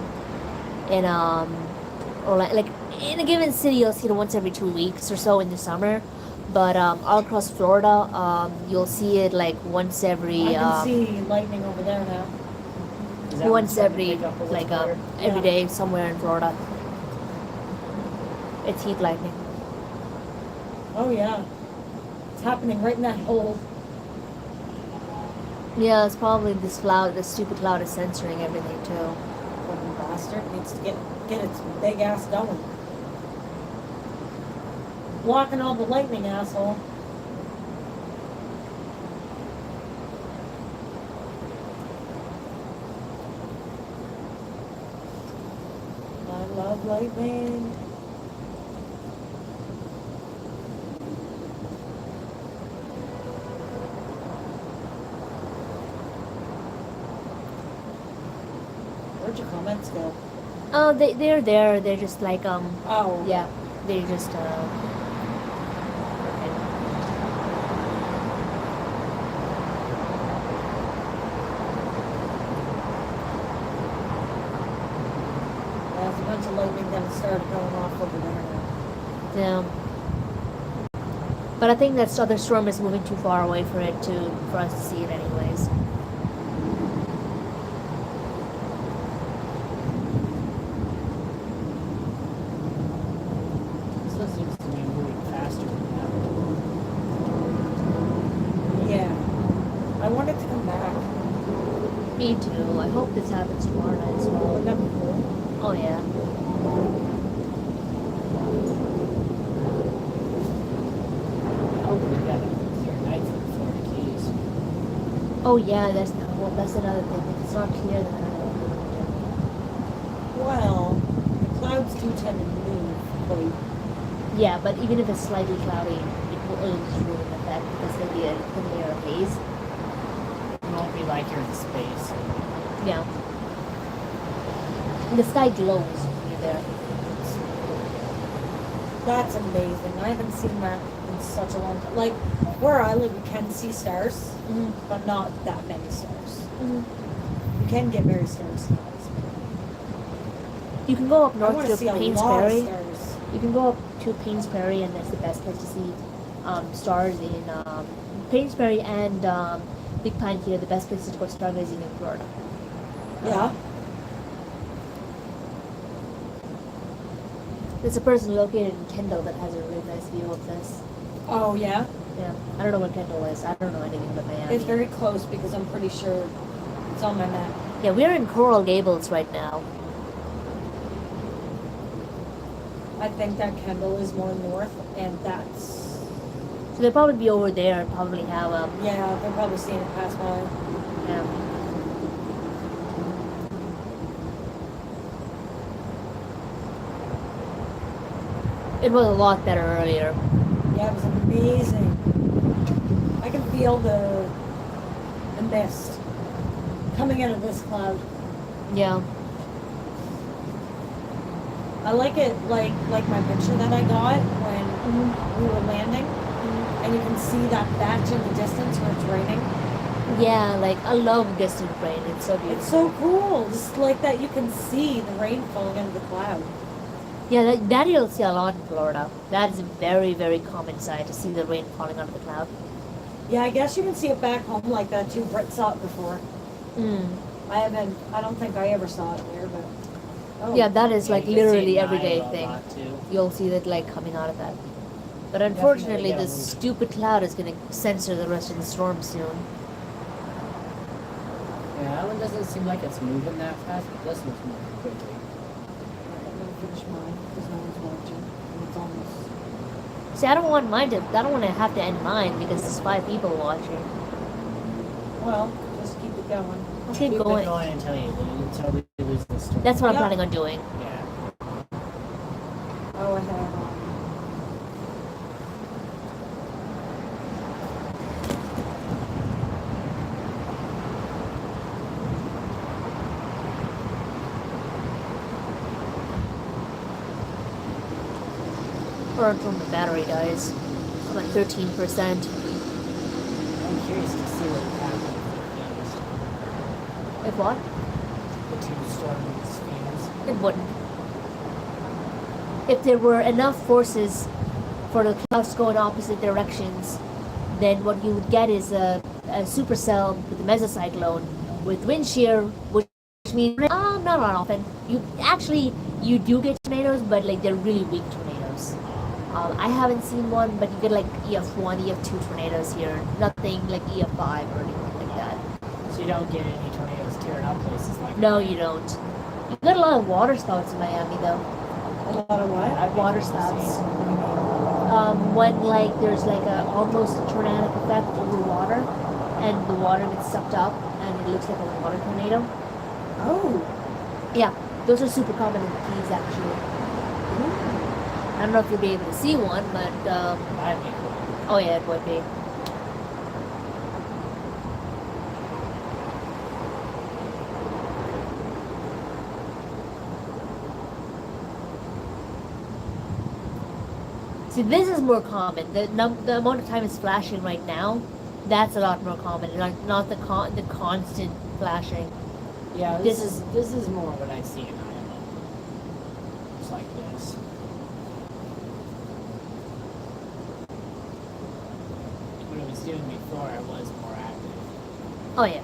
Speaker 3: like in a given city you'll see it once every 2 weeks or so in the summer. But all across Florida, you'll see it like once every
Speaker 1: I can see lightning over there now.
Speaker 2: Is that one
Speaker 3: once
Speaker 2: starting to
Speaker 3: every
Speaker 2: pick up a little
Speaker 3: like
Speaker 2: better?
Speaker 3: every
Speaker 1: Yeah.
Speaker 3: day somewhere in Florida. It's heat lightning.
Speaker 1: Oh yeah. It's happening right in that hole.
Speaker 3: Yeah, it's probably this cloud, this stupid cloud is censoring everything too.
Speaker 1: Fucking bastard needs to get its big ass going. Blocking all the lightning, asshole. I love lightning. Where'd your comments go?
Speaker 3: Oh, they're there. They're just like
Speaker 1: Oh.
Speaker 3: yeah, they just
Speaker 1: There's a bunch of lightning that started going off over there now.
Speaker 3: yeah. But I think that other storm is moving too far away for us to see it anyways.
Speaker 2: This one seems to be moving faster than that.
Speaker 1: Yeah. I want it to come back.
Speaker 3: Me too. I hope this happens tomorrow night as well.
Speaker 1: Wouldn't that be cool?
Speaker 3: Oh yeah.
Speaker 2: I hope we got a clear night for the Florida Keys.
Speaker 3: Oh yeah, that's another thing. If it's not clear, then I don't know what to do.
Speaker 1: Well, the clouds do tend to move quite.
Speaker 3: Yeah, but even if it's slightly cloudy, it'll just ruin the effect because there'll be a thin layer of haze.
Speaker 2: It won't be like you're in space.
Speaker 3: Yeah. The sky glows when you're there.
Speaker 1: That's amazing. I haven't seen that in such a long time. Like, where I live, you can see stars,
Speaker 3: Mm-hmm.
Speaker 1: but not that many stars.
Speaker 3: Mm-hmm.
Speaker 1: You can get very starry skies.
Speaker 3: You can go up
Speaker 1: I
Speaker 3: north
Speaker 1: want to
Speaker 3: to
Speaker 1: see a
Speaker 3: Payne's
Speaker 1: lot
Speaker 3: Ferry.
Speaker 1: of stars.
Speaker 3: You can go up to Payne's Ferry, and that's the best place to see stars in Payne's Ferry and Big Pine Key are the best places to go stargazing in Florida.
Speaker 1: Yeah.
Speaker 3: There's a person located in Kendall that has a really nice view of this.
Speaker 1: Oh, yeah?
Speaker 3: Yeah, I don't know what Kendall is. I don't know anything about Miami.
Speaker 1: It's very close because I'm pretty sure it's on my map.
Speaker 3: Yeah, we're in Coral Gables right now.
Speaker 1: I think that Kendall is more north, and that's...
Speaker 3: So they'll probably be over there and probably have
Speaker 1: Yeah, they're probably seeing it pass by.
Speaker 3: yeah. It was a lot better earlier.
Speaker 1: Yeah, it was amazing. I can feel the mist coming out of this cloud.
Speaker 3: Yeah.
Speaker 1: I like it like my picture that I got when we were landing, and you can see that patch in the distance where it's raining.
Speaker 3: Yeah, like I love distant rain. It's so beautiful.
Speaker 1: It's so cool, just like that you can see the rain falling into the cloud.
Speaker 3: Yeah, that you'll see a lot in Florida. That is a very, very common sight to see the rain falling out of the cloud.
Speaker 1: Yeah, I guess you can see it back home like that too. Britt saw it before.
Speaker 3: Mm.
Speaker 1: I don't think I ever saw it here, but. Oh.
Speaker 3: Yeah, that is
Speaker 2: Yeah,
Speaker 3: like
Speaker 2: you can see
Speaker 3: literally
Speaker 2: it in
Speaker 3: everyday
Speaker 2: Iowa a
Speaker 3: thing.
Speaker 2: lot, too.
Speaker 3: You'll see that like coming out of that. But
Speaker 2: Definitely
Speaker 3: unfortunately,
Speaker 2: gotta
Speaker 3: this
Speaker 2: move.
Speaker 3: stupid cloud is going to censor the rest of the storm soon.
Speaker 2: Yeah, that one doesn't seem like it's moving that fast, but this one's moving quickly.
Speaker 1: I'm gonna finish mine because no one's watching, and it's almost.
Speaker 3: See, I don't want to have to end mine because there's 5 people watching.
Speaker 1: Well, just keep it going.
Speaker 3: I'll keep
Speaker 2: Keep it
Speaker 3: going.
Speaker 2: going until we lose the storm.
Speaker 3: That's what I'm
Speaker 1: Yeah.
Speaker 3: planning on doing.
Speaker 2: Yeah.
Speaker 1: Oh, I have
Speaker 3: or until the battery dies. I'm at 13%.
Speaker 2: I'm curious to see what would happen
Speaker 3: If what?
Speaker 2: if the two storms fans.
Speaker 3: It wouldn't. If there were enough forces for the clouds to go in opposite directions, then what you would get is a supercell with a mesocyclone with wind shear, which means not often. You do get tornadoes, but like they're really weak tornadoes. I haven't seen one, but you get like EF1, EF2 tornadoes here. Nothing like EF5 or anything like that.
Speaker 2: So you don't get any tornadoes tearing up places like
Speaker 3: No,
Speaker 2: that.
Speaker 3: you don't. You get a lot of water spouts in Miami though.
Speaker 1: A lot of what?
Speaker 2: I'd be
Speaker 3: Water
Speaker 2: interested to
Speaker 3: spouts.
Speaker 2: see.
Speaker 3: When like there's like a almost tornadic effect over water, and the water gets sucked up, and it looks like a water tornado.
Speaker 1: Oh.
Speaker 3: Yeah, those are super common in the Keys actually. I don't know if you'll be able to see one, but
Speaker 2: That'd be cool.
Speaker 3: oh yeah, it would be. See, this is more common. The amount of time it's flashing right now, that's a lot more common. Not the constant flashing.
Speaker 2: Yeah,
Speaker 3: This
Speaker 2: this is more what I see in Iowa. It's like this. What it was doing before, it was more active.
Speaker 3: Oh yeah.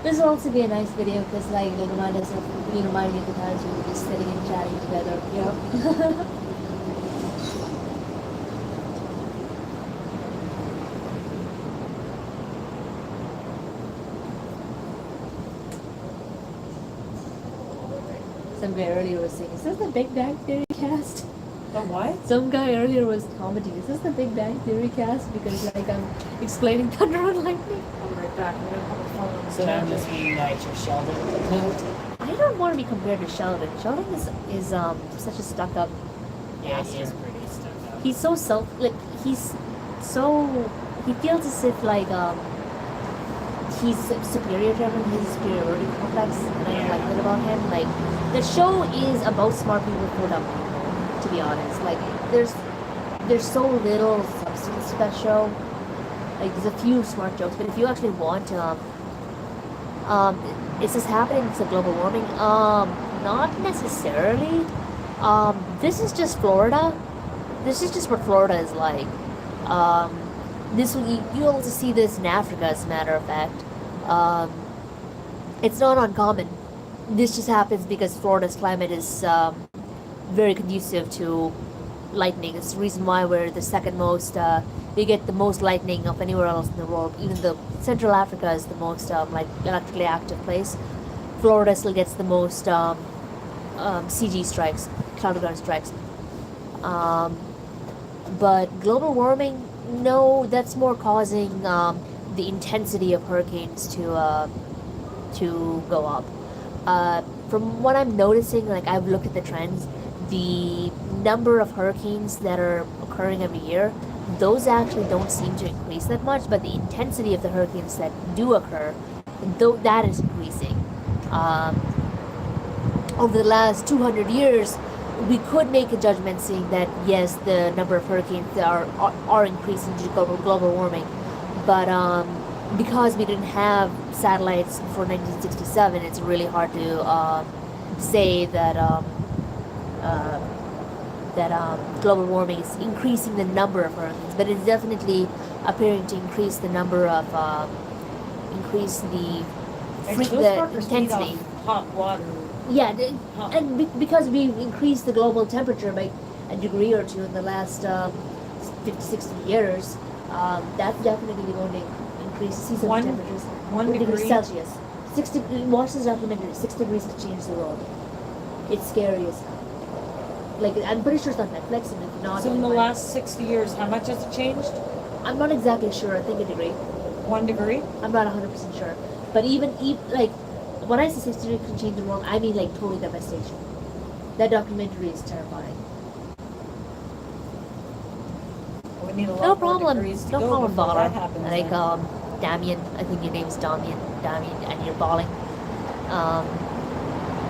Speaker 3: This will also be a nice video because like it'll remind us of remind me of the times we were just sitting and chatting together.
Speaker 1: Yep.
Speaker 3: Some guy earlier was saying, "Is this the Big Bang Theory cast?"
Speaker 1: The what?
Speaker 3: Some guy earlier was commenting, "Is this the Big Bang Theory cast?" Because like I'm explaining thunder and lightning.
Speaker 1: I'll be right back. I'm gonna put the phone on the
Speaker 2: So now
Speaker 1: charger.
Speaker 2: just reunite your Sheldon.
Speaker 3: I don't want to be compared to Sheldon. Sheldon is such a stuck up.
Speaker 2: Yeah, he is pretty stuck up.
Speaker 3: He's so he's so he feels as if like he's superior to everyone. He has a superiority complex, and I don't like that about him. Like the show is about smart people with dumb people. To be honest, like there's so little substance to that show. Like there's a few smart jokes, but if you actually want is this happening to global warming? Not necessarily. This is just Florida. This is just what Florida is like. You'll also see this in Africa, as a matter of fact. It's not uncommon. This just happens because Florida's climate is very conducive to lightning. It's the reason why we're the second most. We get the most lightning of anywhere else in the world. Even though Central Africa is the most electrically active place, Florida still gets the most CG strikes, cloud of ground strikes. But global warming, no, that's more causing the intensity of hurricanes to go up. From what I'm noticing, like I've looked at the trends, the number of hurricanes that are occurring every year, those actually don't seem to increase that much, but the intensity of the hurricanes that do occur, that is increasing. Over the last 200 years, we could make a judgment saying that yes, the number of hurricanes are increasing due to global warming, but because we didn't have satellites before 1967, it's really hard to say that global warming is increasing the number of hurricanes, but it's definitely appearing to increase the number of the intensity.
Speaker 1: Hot water.
Speaker 3: Yeah, because we increased the global temperature by a degree or two in the last 50, 60 years, that's definitely going to increase seasonal
Speaker 1: One-
Speaker 3: temperatures.
Speaker 1: 1 degree.
Speaker 3: Celsius. 60. Watch this documentary. 6 degrees could change the world. It's scary as hell. Like I'm pretty sure it's on Netflix, and if not,
Speaker 1: So in
Speaker 3: it
Speaker 1: the
Speaker 3: might-
Speaker 1: last 60 years, how much has it changed?
Speaker 3: I'm not exactly sure. I think a degree.
Speaker 1: 1 degree?
Speaker 3: I'm not 100% sure. But even like when I say 60 degrees can change the world, I mean like total devastation. That documentary is terrifying.
Speaker 1: We need a lot
Speaker 3: No
Speaker 1: more
Speaker 3: problem.
Speaker 1: degrees to
Speaker 3: No
Speaker 1: go
Speaker 3: problem,
Speaker 1: before
Speaker 3: Bala.
Speaker 1: that happens.
Speaker 3: Like
Speaker 1: then.
Speaker 3: Damien, I think your name is Damien, and you're balling.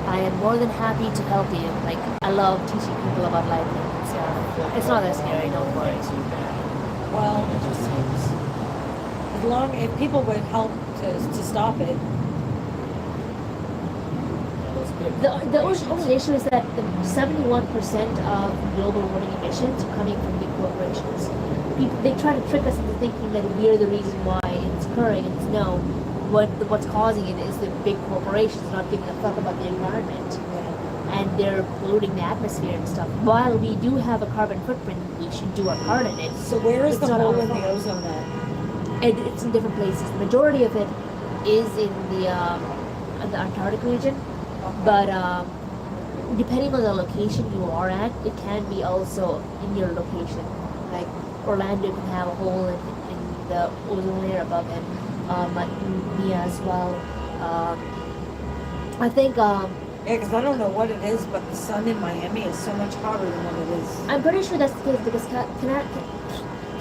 Speaker 3: I am more than happy to help you. Like, I love teaching people about lightning and stuff. It's not that scary, don't worry.
Speaker 2: Too bad.
Speaker 1: Well,
Speaker 2: It just seems.
Speaker 1: as long if people would help to stop it.
Speaker 2: Those big
Speaker 3: The only issue is that the 71% of global warming emissions are coming from big corporations. They try to trick us into thinking that we're the reason why it's occurring, and it's no. What's causing it is the big corporations not giving a fuck about the environment, and they're polluting the atmosphere and stuff. While we do have a carbon footprint, we should do our part in it.
Speaker 1: So where is
Speaker 3: It's
Speaker 1: the
Speaker 3: not
Speaker 1: hole
Speaker 3: our
Speaker 1: in the
Speaker 3: fault.
Speaker 1: ozone at?
Speaker 3: And it's in different places. The majority of it is in the Antarctic region, but depending on the location you are at, it can be also in your location. Like Orlando can have a hole in the ozone layer above it. Mia as well. I think
Speaker 1: Yeah, because I don't know what it is, but the sun in Miami is so much hotter than what it is.
Speaker 3: I'm pretty sure that's the case because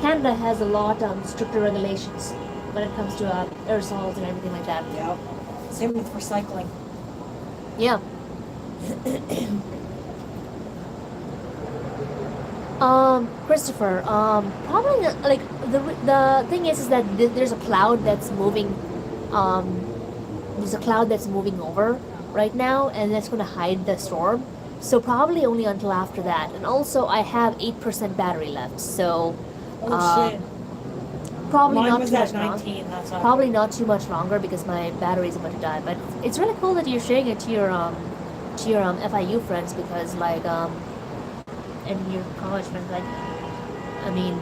Speaker 3: Canada has a lot stricter regulations when it comes to aerosols and everything like that.
Speaker 1: Yeah. Same with recycling.
Speaker 3: Yeah. Christopher, probably like the thing is that there's a cloud that's moving, there's a cloud that's moving over right now, and that's going to hide the storm. So probably only until after that. And also, I have 8% battery left, so
Speaker 1: Oh shit.
Speaker 3: probably
Speaker 1: Mine
Speaker 3: not
Speaker 1: was
Speaker 3: too
Speaker 1: at
Speaker 3: much longer.
Speaker 1: 19. That's all.
Speaker 3: Probably not too much longer because my battery is about to die. But it's really cool that you're sharing it to your FIU friends because and your college friends I mean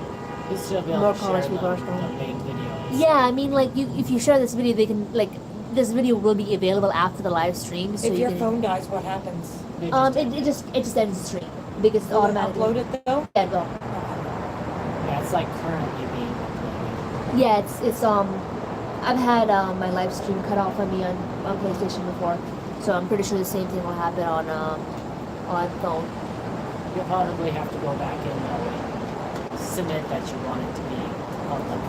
Speaker 2: You still be able
Speaker 3: more
Speaker 2: to
Speaker 3: college
Speaker 2: share
Speaker 3: people are
Speaker 2: the
Speaker 3: going.
Speaker 2: main videos.
Speaker 3: Yeah, I mean like if you share this video, they can like this video will be available after the live stream, so
Speaker 1: If
Speaker 3: you
Speaker 1: your
Speaker 3: can.
Speaker 1: phone dies, what happens?
Speaker 2: They just
Speaker 3: It just ends the stream because it's
Speaker 1: Will it
Speaker 3: automatically.
Speaker 1: upload it though?
Speaker 3: Yeah, it will.
Speaker 2: Yeah, it's like currently being uploaded.
Speaker 3: Yeah, it's I've had my live stream cut off on me on PlayStation before, so I'm pretty sure the same thing will happen on phone.
Speaker 2: You'll probably have to go back in though and submit that you want it to be public.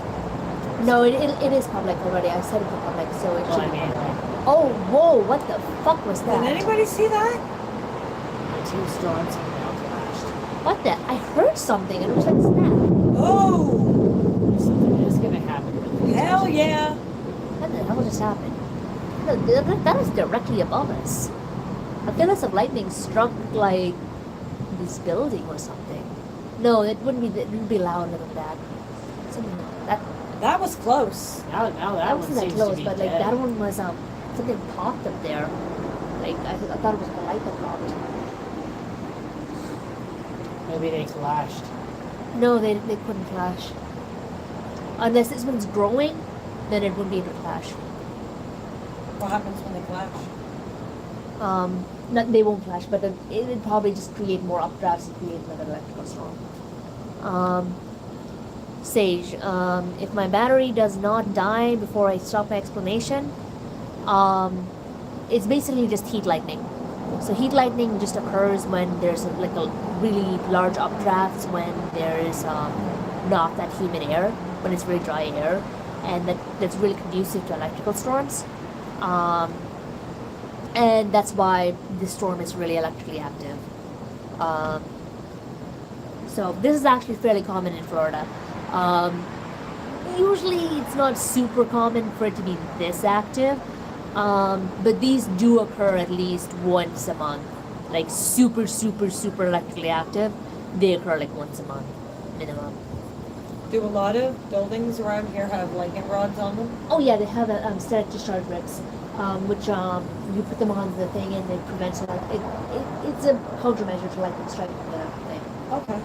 Speaker 3: No, it is public already. I set it to public, so it
Speaker 2: Well,
Speaker 3: should
Speaker 2: I
Speaker 3: be
Speaker 2: mean,
Speaker 3: public.
Speaker 2: like,
Speaker 3: Oh, whoa! What the fuck was that?
Speaker 1: Did anybody see that?
Speaker 2: the two storms have now clashed.
Speaker 3: What the? I heard something, and it was like a snap.
Speaker 1: Oh!
Speaker 2: Something is gonna happen with these.
Speaker 1: Hell yeah!
Speaker 3: What the hell just happened? No, that was directly above us. I feel like some lightning struck like this building or something. No, it wouldn't be. It would be louder than that. Something like that.
Speaker 1: That was close.
Speaker 2: Now that
Speaker 3: That
Speaker 2: one
Speaker 3: wasn't that
Speaker 2: seems
Speaker 3: close,
Speaker 2: to be
Speaker 3: but like
Speaker 2: dead.
Speaker 3: that one was something popped up there. Like I thought it was the light that popped.
Speaker 2: Maybe they clashed.
Speaker 3: No, they couldn't clash. Unless this one's growing, then it wouldn't be able to clash.
Speaker 1: What happens when they clash?
Speaker 3: Not, they won't clash, but it would probably just create more updrafts and create another electrical storm. Sage, if my battery does not die before I stop my explanation, it's basically just heat lightning. So heat lightning just occurs when there's like a really large updrafts, when there is not that humid air, when it's very dry air, and that's really conducive to electrical storms. And that's why this storm is really electrically active. So this is actually fairly common in Florida. Usually it's not super common for it to be this active, but these do occur at least once a month. Like super, super, super electrically active, they occur like once a month, minimum.
Speaker 1: Do a lot of buildings around here have lightning rods on them?
Speaker 3: Oh yeah, they have a static discharge bricks, which you put them on the thing and it prevents it's a countermeasure to lightning striking the thing.
Speaker 1: Okay.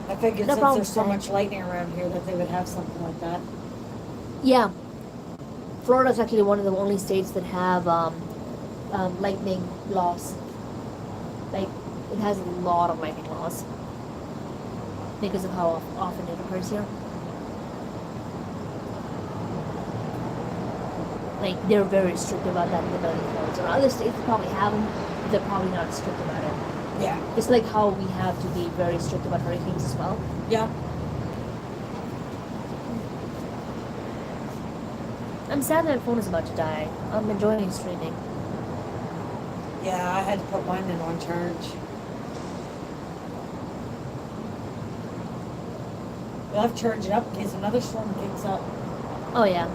Speaker 1: I figured
Speaker 3: No
Speaker 1: since
Speaker 3: problem,
Speaker 1: there's so
Speaker 3: Stan.
Speaker 1: much lightning around here that they would have something like that.
Speaker 3: Yeah, Florida is actually one of the only states that have lightning laws. Like it has a lot of lightning laws because of how often it occurs here. Like they're very strict about that in the building codes. Or other states probably have them, but they're probably not strict about it.
Speaker 1: Yeah.
Speaker 3: Just like how we have to be very strict about hurricanes as well.
Speaker 1: Yeah.
Speaker 3: I'm sad that my phone is about to die. I'm enjoying streaming.
Speaker 1: Yeah, I had to put mine in on charge. We'll have to charge it up in case another storm kicks up.
Speaker 3: Oh yeah.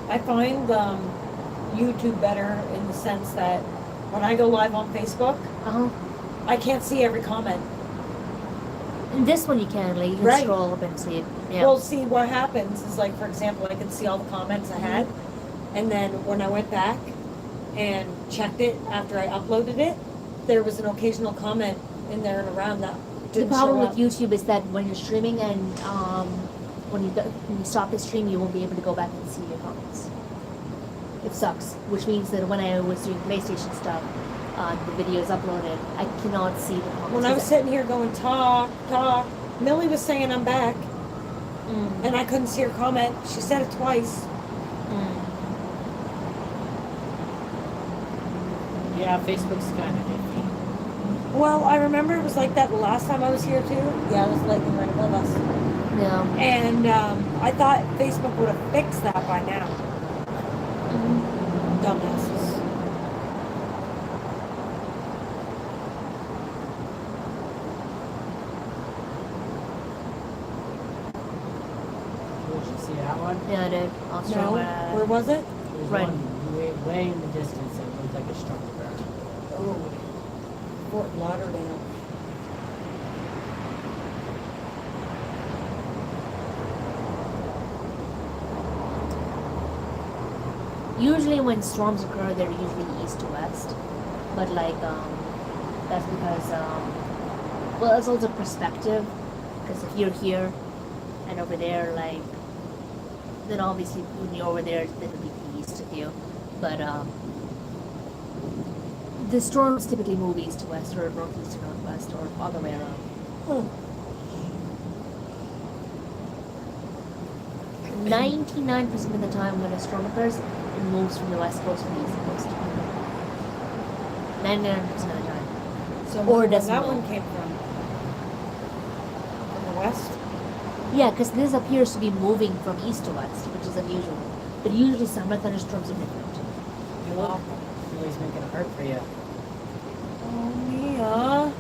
Speaker 1: I find YouTube better in the sense that when I go live on Facebook,
Speaker 3: Uh-huh.
Speaker 1: I can't see every comment.
Speaker 3: And this one you can, like, you can
Speaker 1: Right.
Speaker 3: scroll up and see it. Yeah.
Speaker 1: Well, see, what happens is, like, for example, I could see all the comments I had, and then when I went back and checked it after I uploaded it, there was an occasional comment in there and around that
Speaker 3: The
Speaker 1: didn't
Speaker 3: problem
Speaker 1: show
Speaker 3: with
Speaker 1: up.
Speaker 3: YouTube is that when you're streaming and when you stop the stream, you won't be able to go back and see your comments. It sucks, which means that when I was doing PlayStation stuff, the video is uploaded, I cannot see the comments.
Speaker 1: When I was sitting here going, talk, Millie was saying I'm back,
Speaker 3: Mm,
Speaker 1: and I couldn't see her comment. She said it twice.
Speaker 3: mm.
Speaker 2: Yeah, Facebook's kind of iffy.
Speaker 1: Well, I remember it was like that the last time I was here, too. Yeah, it was lightning right above us.
Speaker 3: Yeah.
Speaker 1: And I thought Facebook would have fixed that by now. Dumbasses.
Speaker 2: Did you see that one?
Speaker 3: Yeah, I did. I'll show
Speaker 1: No?
Speaker 3: you
Speaker 1: Where was it?
Speaker 2: There's
Speaker 3: Right.
Speaker 2: one way in the distance that looked like a struck the ground.
Speaker 1: Oh, Fort Lauderdale.
Speaker 3: Usually when storms occur, they're usually east to west. But like, that's because, well, it's also perspective. Because if you're here and over there, like, then obviously when you're over there, it'll be east of you. But, the storms typically move east to west or northeast to northwest or all the way around.
Speaker 1: Hmm.
Speaker 3: 99% of the time when a storm occurs, it moves from the west coast to the east coast. 99% of the time.
Speaker 1: So
Speaker 3: Or
Speaker 1: where
Speaker 3: doesn't
Speaker 1: that
Speaker 3: move.
Speaker 1: one came from? From the west?
Speaker 3: Yeah, because this appears to be moving from east to west, which is unusual. But usually summer thunderstorms are different.
Speaker 2: You look, Millie's making it hurt for you.
Speaker 1: Oh, Mia.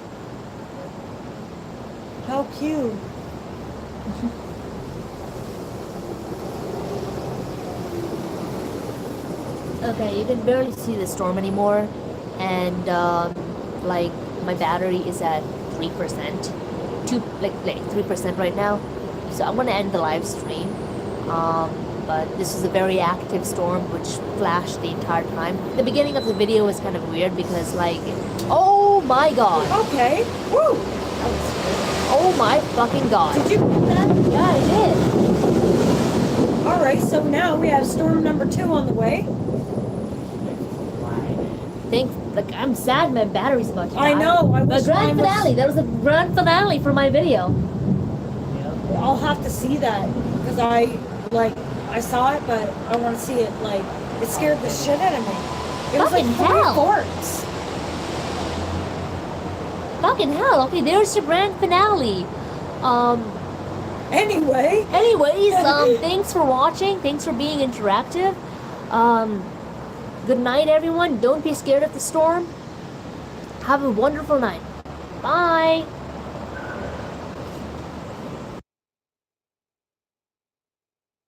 Speaker 1: How cute.
Speaker 3: Okay, you can barely see the storm anymore, and like my battery is at 3%, like 3% right now. So I'm gonna end the live stream. But this is a very active storm which flashed the entire time. The beginning of the video was kind of weird because like, oh my god,
Speaker 1: Okay. Woo!
Speaker 2: That was good.
Speaker 3: oh my fucking god.
Speaker 1: Did you get that?
Speaker 3: Yeah, I did.
Speaker 1: All right, so now we have storm number 2 on the way.
Speaker 3: Like I'm sad my battery's about to die.
Speaker 1: I know. I
Speaker 3: The
Speaker 1: wish
Speaker 3: grand
Speaker 1: mine was.
Speaker 3: finale. That was the grand finale for my video.
Speaker 2: Yep.
Speaker 1: I'll have to see that because I saw it, but I want to see it. Like, it scared the shit out of me. It was like
Speaker 3: Fucking
Speaker 1: 3
Speaker 3: hell.
Speaker 1: forks.
Speaker 3: Fucking hell. Okay, there's your grand finale.
Speaker 1: Anyway,
Speaker 3: Anyways, thanks for watching. Thanks for being interactive. Good night, everyone. Don't be scared of the storm. Have a wonderful night. Bye.